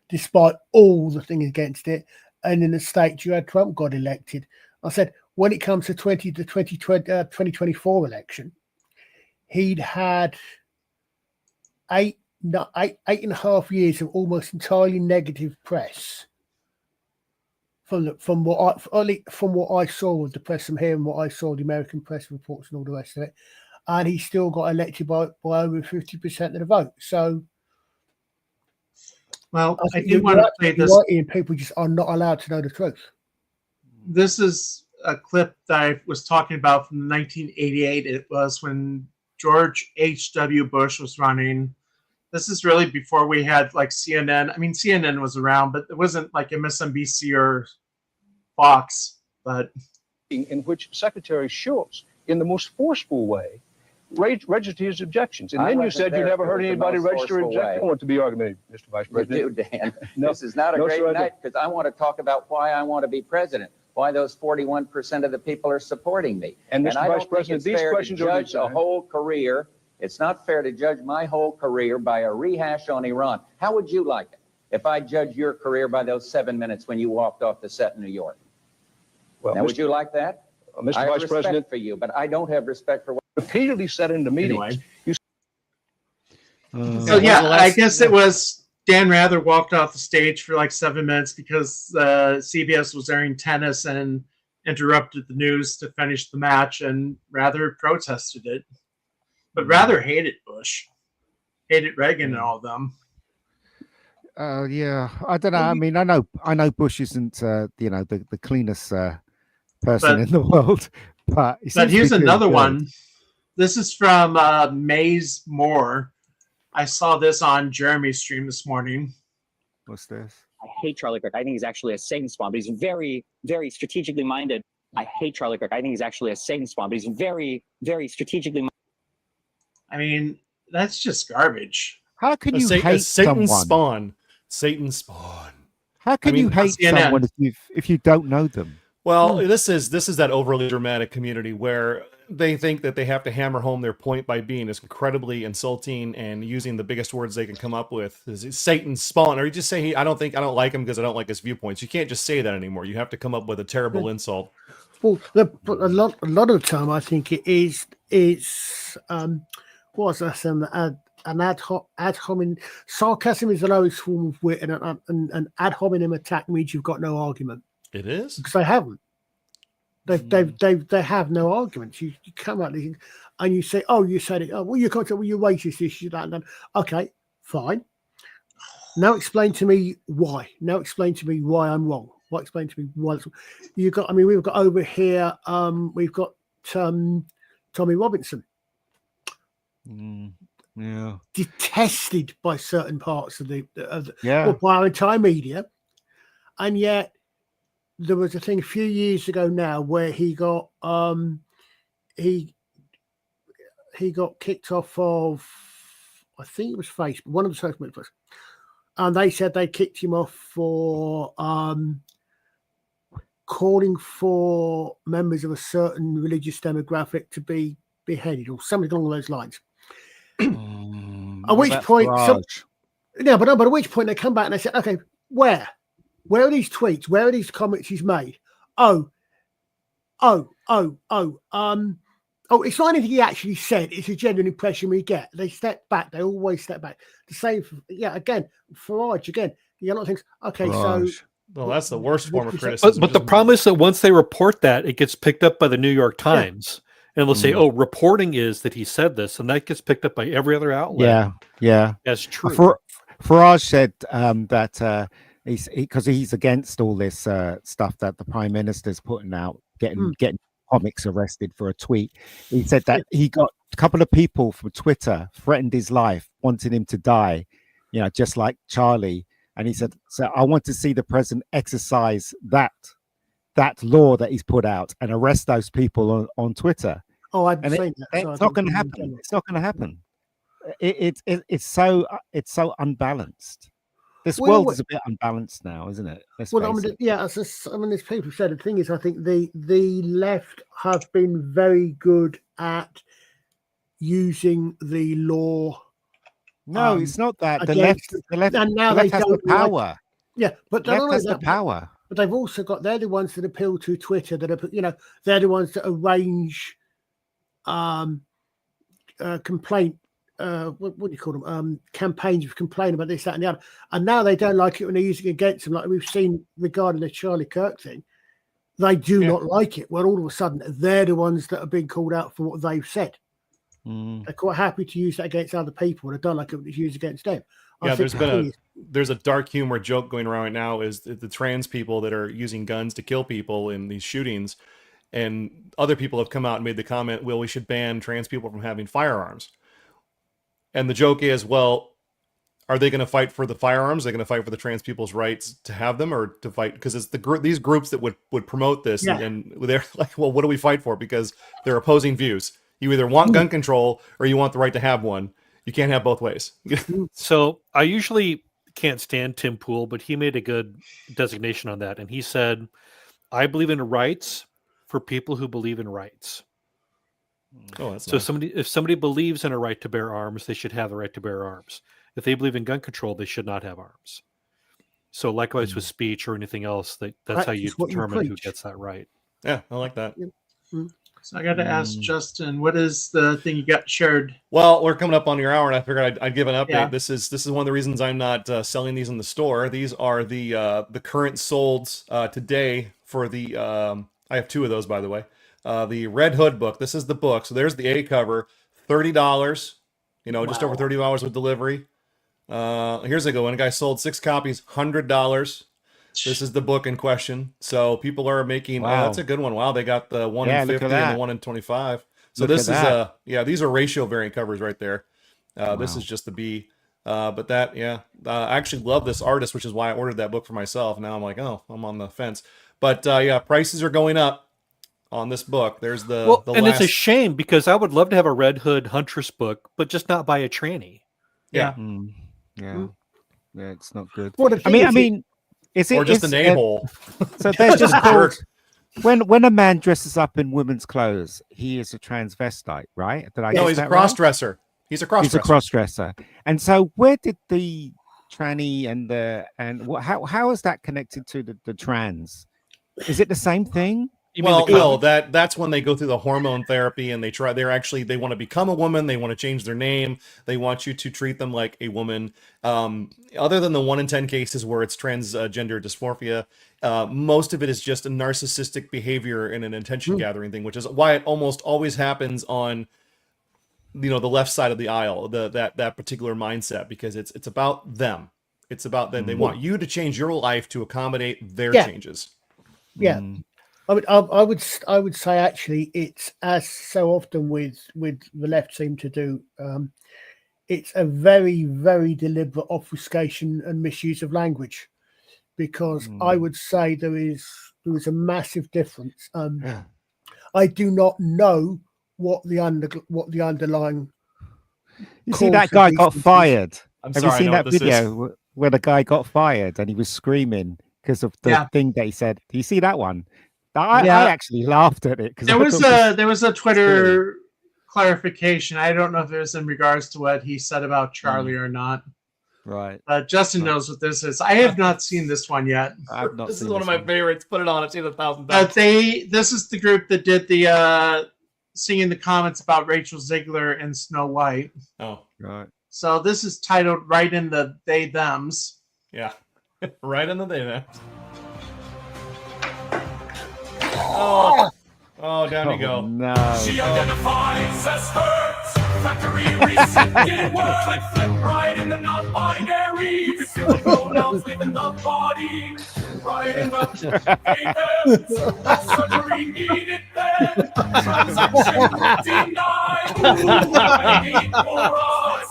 despite all the things against it, and in the States you had Trump got elected. I said when it comes to 2024 election, he'd had eight and a half years of almost entirely negative press from what I saw of the press from here and what I saw the American press reports and all the rest of it, and he still got elected by over 50% of the vote. So, well, I did want to play this. People just are not allowed to know the truth. This is a clip that I was talking about from 1988. It was when George H.W. Bush was running. This is really before we had like CNN. I mean, CNN was around, but it wasn't like MSNBC or Fox. But in which Secretary Schultz, in the most forceful way, registered his objections. And then you said you never heard anybody register objections. I don't want to be argumentative, Mr. Vice President. You do, Dan. No, this is not a great night because I want to talk about why I want to be president. Why those 41% of the people are supporting me. And Mr. I Vice don't President, think it's these fair questions to judge a whole career. It's not fair to judge my whole career by a rehash on Iran. How would you like it if I judged your career by those 7 minutes when you walked off the set in New York? Well, now, would you like that? Mr. I have Vice respect President, for you, but I don't have respect for what repeatedly said in the meetings. Anyway. So yeah, I guess it was Dan Rather walked off the stage for like 7 minutes because CBS was airing tennis and interrupted the news to finish the match, and Rather protested it. But Rather hated Bush, hated Reagan and all of them. Yeah, I don't know. I mean, I know Bush isn't the cleanest person in the world, but here's another one. This is from Maze Moore. I saw this on Jeremy's stream this morning. What's this? I hate Charlie Kirk. I think he's actually a Satan spawn, but he's very, very strategically minded. I hate Charlie Kirk. I think he's actually a Satan spawn, but he's very, very strategically minded. I mean, that's just garbage. How can you hate Satan someone? spawn? Satan spawn. How can you hate someone if you don't know them? Well, this is that overly dramatic community where they think that they have to hammer home their point by being as incredibly insulting and using the biggest words they can come up with. Is Satan spawn? Or you just say I don't like him because I don't like his viewpoints. You can't just say that anymore. You have to come up with a terrible insult. Well, a lot of the time, I think it is what's that? An ad hominem. Sarcasm is the lowest form of wit, and an ad hominem attack means you've got no argument. It is because they haven't. They have no arguments. You come out and you say, "Oh, you said it. Oh, well, you can't say, well, you're racist. This, that, and that." Okay, fine. Now explain to me why. Now explain to me why I'm wrong. What explain to me why you got? I mean, we've got over here. We've got Tommy Robinson. Yeah, detested by certain parts of by our entire media, and yet there was a thing a few years ago now where he got he got kicked off of, I think it was Facebook, one of the social media, and they said they kicked him off for calling for members of a certain religious demographic to be beheaded or something along those lines. At which point, but at which point they come back and they say, "Okay, where are these tweets? Where are these comments he's made? Oh, it's not anything he actually said. It's a genuine impression we get." They step back. They always step back. The same, again, Farage, again. A lot of things. Okay, Farage. So. Well, that's the worst form of criticism. But the problem is that once they report that, it gets picked up by the New York Times. Yeah. And they'll say, "Oh, reporting is that he said this," and that gets picked up by every other outlet. Yeah, that's true. Farage said that he's against all this stuff that the Prime Minister's putting out, getting comics arrested for a tweet. He said that he got a couple of people from Twitter threatened his life, wanting him to die. Just like Charlie And he said, so I want to see the president exercise that law that he's put out and arrest those people on Twitter. Oh, I've seen that. It's not going to happen. It's not going to happen. It's so unbalanced. This world is a bit unbalanced now, isn't it? There's people who said the thing is, I think the left have been very good at using the law. No, it's not that. The left and now the left has the power. But the left has the power. But they've also got, they're the ones that appeal to Twitter, that are, they're the ones that arrange complaint. What do you call them? Campaigns of complaint about this, that, and the other. And now they don't like it when they're using it against them, like we've seen regarding the Charlie Kirk thing. They do not like it. Well, all of a sudden, they're the ones that are being called out for what they've said. They're quite happy to use that against other people, and they don't like it when it's used against them. There's a dark humor joke going around right now, is the trans people that are using guns to kill people in these shootings, and other people have come out and made the comment, well, we should ban trans people from having firearms. And the joke is, well, are they going to fight for the firearms? Are they going to fight for the trans people's rights to have them, or to fight? Because it's these groups that would promote this, and they're like, well, what do we fight for? Because they're opposing views. You either want gun control or you want the right to have one. You can't have both ways. So I usually can't stand Tim Pool, but he made a good designation on that. And he said, I believe in rights for people who believe in rights. Oh, that's so nice. if somebody believes in a right to bear arms, they should have the right to bear arms. If they believe in gun control, they should not have arms. So likewise with speech or anything else, that's how you determine who gets that right. Yeah, I like that. So I got to ask Justin, what is the thing you got shared? Well, we're coming up on your hour, and I figured I'd give an update. Yeah. This is one of the reasons I'm not selling these in the store. These are the current solds today for the. I have two of those, by the way. The Red Hood book. This is the book. So there's the A cover, $30. Just over $30 with delivery. Here's a good one. A guy sold 6 copies, $100. This is the book in question. So people are making. Wow. That's a good one. Wow, they got the 1 in 50 and the 1 in 25. So Look this at is these are ratio variant covers right there. This is just the B. But that, I actually love this artist, which is why I ordered that book for myself. Now I'm like, oh, I'm on the fence. But prices are going up on this book. There's the and it's a shame, because I would love to have a Red Hood Huntress book, but just not buy a tranny. Yeah. Yeah, it's not good. I mean, is it or just an a-hole? So they're just called. When a man dresses up in women's clothes, he is a transvestite, right? No, he's a cross-dresser. Right? He's a cross-dresser. He's a cross-dresser. And so, where did the tranny how is that connected to the trans? Is it the same thing? Well, no, that's when they go through the hormone therapy and they want to become a woman. They want to change their name. They want you to treat them like a woman. Other than the 1 in 10 cases where it's transgender dysmorphia, most of it is just a narcissistic behavior and an attention gathering thing, which is why it almost always happens on, the left side of the aisle, that particular mindset, because it's about them. It's about them. They want you to change your life to accommodate their changes. Yeah. I would say actually it's, as so often with the left seem to do, it's a very, very deliberate obfuscation and misuse of language, because I would say there is a massive difference. I do not know what the underlying. You see, that guy got fired. Have you seen that video where the guy got fired and he was screaming because of the thing that he said? Do you see that one? I actually laughed at it because there was a Twitter clarification. I don't know if it was in regards to what he said about Charlie or not. Right. Justin knows what this is. I have not seen this one yet. This is one of my favorites. Put it on. I've seen it 1,000 times. This is the group that did the singing the comments about Rachel Ziegler and Snow White. Oh, right. So this is titled right in the they thems. Yeah, right in the they thems. Oh, down you go. No. She identifies as hurt. Factory reset, get work. Right in the non-binary. Still pronouns within the body. Right in the haters. Surgery needed then. Transaction denied. I need more eyes.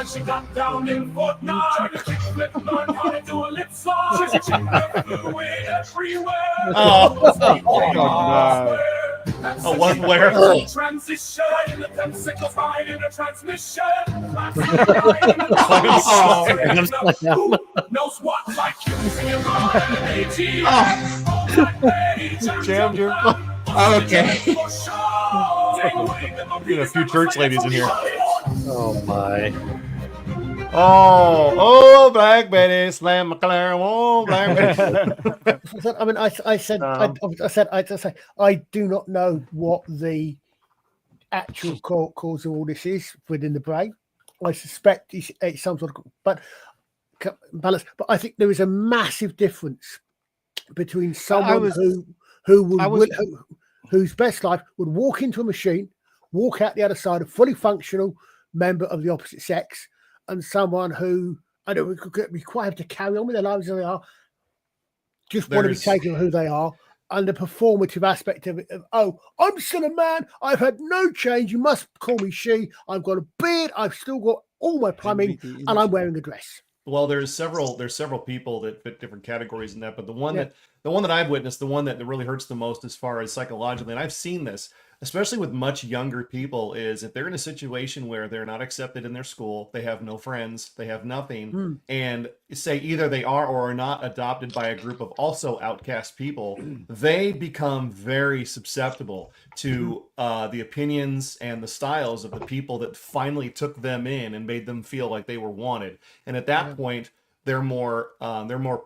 and she got down in Fortnite. Kickflip, learned how to do a lip slide. She checked fluid everywhere. Oh, one where? Transition in the pencil ride in a transmission. Who knows what like using Jammed you. Okay. We got a few church ladies in here. Oh my. Oh, Black Betty, slam McLaren, oh, Black Betty. I mean, I said, I do not know what the actual cause of all this is within the brain. I suspect it's some sort of balance, but I think there is a massive difference between someone whose best life would walk into a machine, walk out the other side, a fully functional member of the opposite sex, and someone who I don't know, we quite have to carry on with their lives as they are, just want to be taken for who they are, and the performative aspect of it. Oh, I'm still a man. I've had no change. You must call me she. I've got a beard. I've still got all my plumbing, and I'm wearing a dress. Well, there's several people that fit different categories in that, but the one that I've witnessed, the one that really hurts the most as far as psychologically, and I've seen this, especially with much younger people, is if they're in a situation where they're not accepted in their school, they have no friends, they have nothing, and say either they are or are not adopted by a group of also outcast people, they become very susceptible to the opinions and the styles of the people that finally took them in and made them feel like they were wanted. And at that point, they're more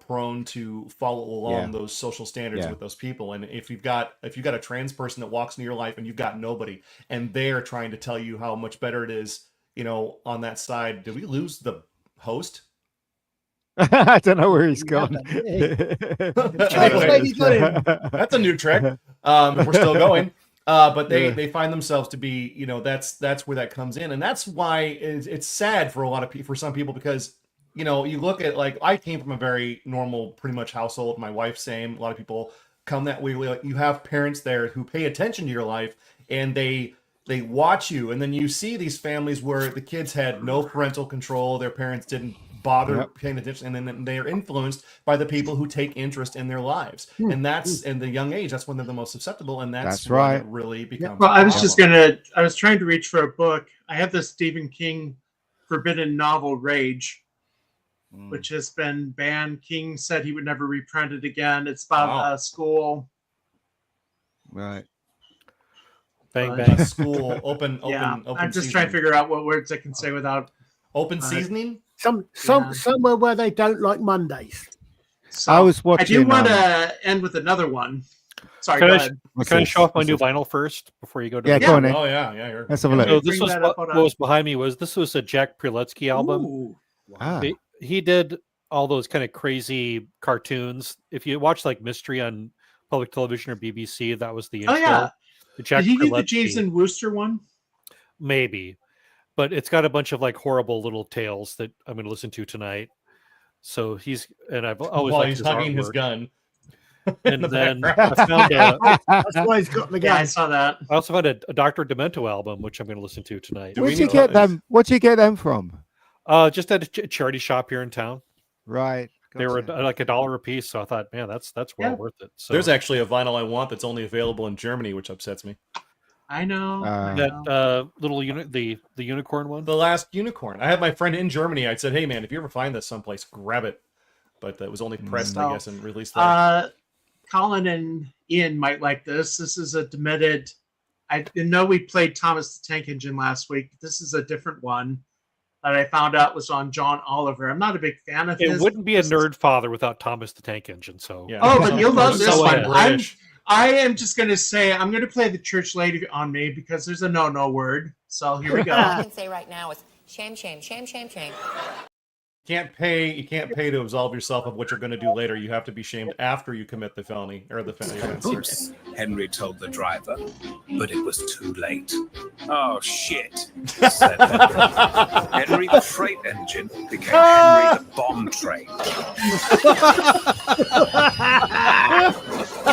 prone to follow along those social standards with those people. And if you've got a trans person that walks into your life and you've got nobody, and they're trying to tell you how much better it is, on that side. Did we lose the host? I don't know where he's gone. That's a new trick. We're still going. But they find themselves to be, that's where that comes in, and that's why it's sad for for some people, because you look at, like, I came from a very normal, pretty much household. My wife, same. A lot of people come that way. Like, you have parents there who pay attention to your life, and they watch you, and then you see these families where the kids had no parental control. Their parents didn't bother paying attention, and then they are influenced by the people who take interest in their lives. And that's in the young age. That's when they're the most susceptible, and that's right. It really becomes. Well, I was trying to reach for a book. I have the Stephen King forbidden novel Rage, which has been banned. King said he would never reprint it again. It's about a school. Right. Bang bang. School open. I'm just trying to figure out what words I can say without open seasoning. Somewhere where they don't like Mondays. So, I was watching. I do want to end with another one. Sorry, go ahead. Can I show off my new vinyl first before you go to? Yeah, go on. Oh yeah. Let's have a look. So this was what was behind me. This was a Jack Prelutsky album. Ooh, wow. He did all those kind of crazy cartoons. If you watch like Mystery on public television or BBC, that was the intro. Oh yeah. Did he do the Jeeves and Wooster one? Maybe, but it's got a bunch of like horrible little tales that I'm going to listen to tonight. So I've always liked his hugging artwork. his gun. And then I found that's why he's got the gun. Yeah, I saw that. I also found a Dr. Demento album, which I'm going to listen to tonight. Where'd you get them? Where'd you get them from? Just at a charity shop here in town. Right. Gotcha. They were like $1 a piece, so I thought, man, that's well worth it. So there's actually a vinyl I want that's only available in Germany, which upsets me. I know. That little the unicorn one. The Last Unicorn. I had my friend in Germany. I said, hey man, if you ever find this someplace, grab it. But it was only pressed, I guess, and released there. Colin and Ian might like this. This is a demented. I know we played Thomas the Tank Engine last week. But this is a different one that I found out was on John Oliver. I'm not a big fan of his. It wouldn't be a Nerd Father without Thomas the Tank Engine. So yeah. Oh, but you'll love this one. British. I am just going to say I'm going to play the church lady on me because there's a no word. So here we go. All I can say right now is shame, shame, shame, shame, shame. You can't pay to absolve yourself of what you're going to do later. You have to be shamed after you commit the felony or the felony offense. Oops, Henry told the driver, but it was too late. Oh shit, said Henry. Henry the freight engine became Henry the bomb train.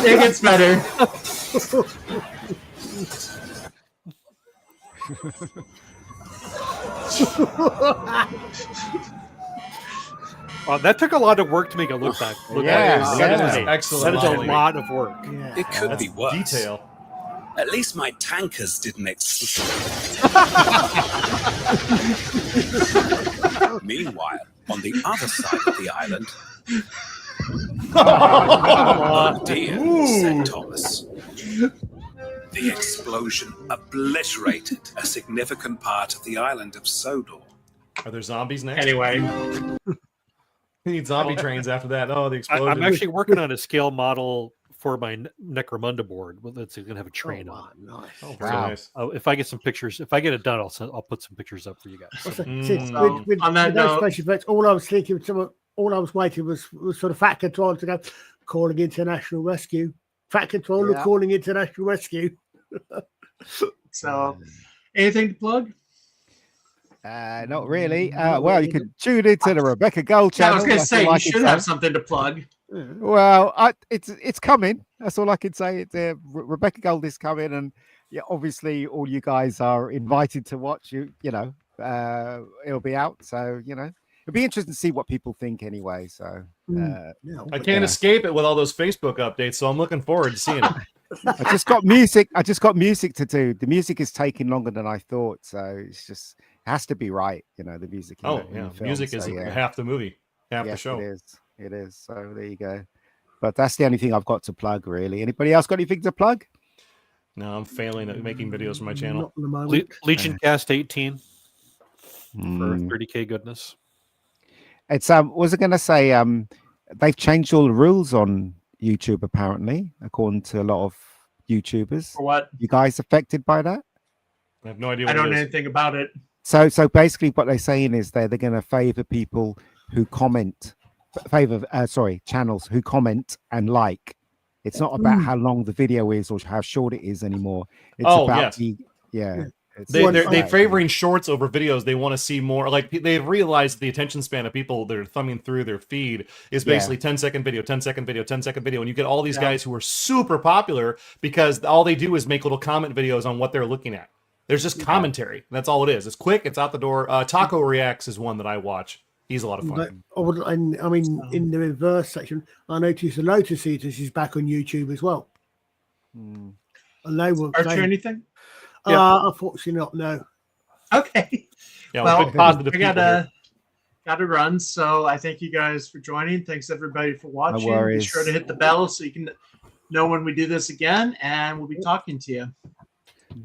It gets better. That took a lot of work to make it look that. That is excellent. That is a lot of work. Yeah. It could be worse. Detail. At least my tankers didn't explode. Meanwhile, on the other side of the island, oh dear, said Thomas. The explosion obliterated a significant part of the island of Sodor. Are there zombies next? Anyway. We need zombie trains after that. Oh, the explosion. I'm actually working on a scale model for my Necromunda board. That's going to have a train on it. Nice. Oh, nice. If I get some pictures, if I get it done, I'll put some pictures up for you guys. With on that those note, special effects, all I was thinking, all I was waiting was sort of Fat Control to go calling international rescue. Fat Control calling international rescue. So, anything to plug? Not really. Well, you can tune into the Rebecca Gold channel. I was going to say, you should have something to plug. Well, it's coming. That's all I can say. Rebecca Gold is coming, and obviously all you guys are invited to watch. It'll be out, so it'll be interesting to see what people think anyway. So I can't escape it with all those Facebook updates, so I'm looking forward to seeing it. I just got music to do. The music is taking longer than I thought, so it has to be right. The music. In the film, music is half the movie, half the show. It is. So there you go. But that's the only thing I've got to plug, really. Anybody else got anything to plug? No, I'm failing at making videos for my channel. Legion Cast 18 for 30K goodness. It's was I going to say they've changed all the rules on YouTube apparently, according to a lot of YouTubers. For what? You guys affected by that? I have no idea. I don't know anything about it. So basically, what they're saying is they're going to favor people who comment. Channels who comment and like. It's not about how long the video is or how short it is anymore. It's about they're favoring shorts over videos. They want to see more. Like they've realized the attention span of people that are thumbing through their feed is basically 10-second video, 10-second video, 10-second video, and you get all these guys who are super popular because all they do is make little comment videos on what they're looking at. There's just commentary. That's all it is. It's quick. It's out the door. Taco Reacts is one that I watch. He's a lot of fun. I mean, in the reverse section, I noticed the Lotus Eaters is back on YouTube as well. And they were Archer anything? Unfortunately not, no. Okay. Yeah, well, positive I gotta run, so I thank you guys for joining. Thanks everybody for watching. No Be sure to hit the bell so you can know when we do this again, and we'll be talking to you.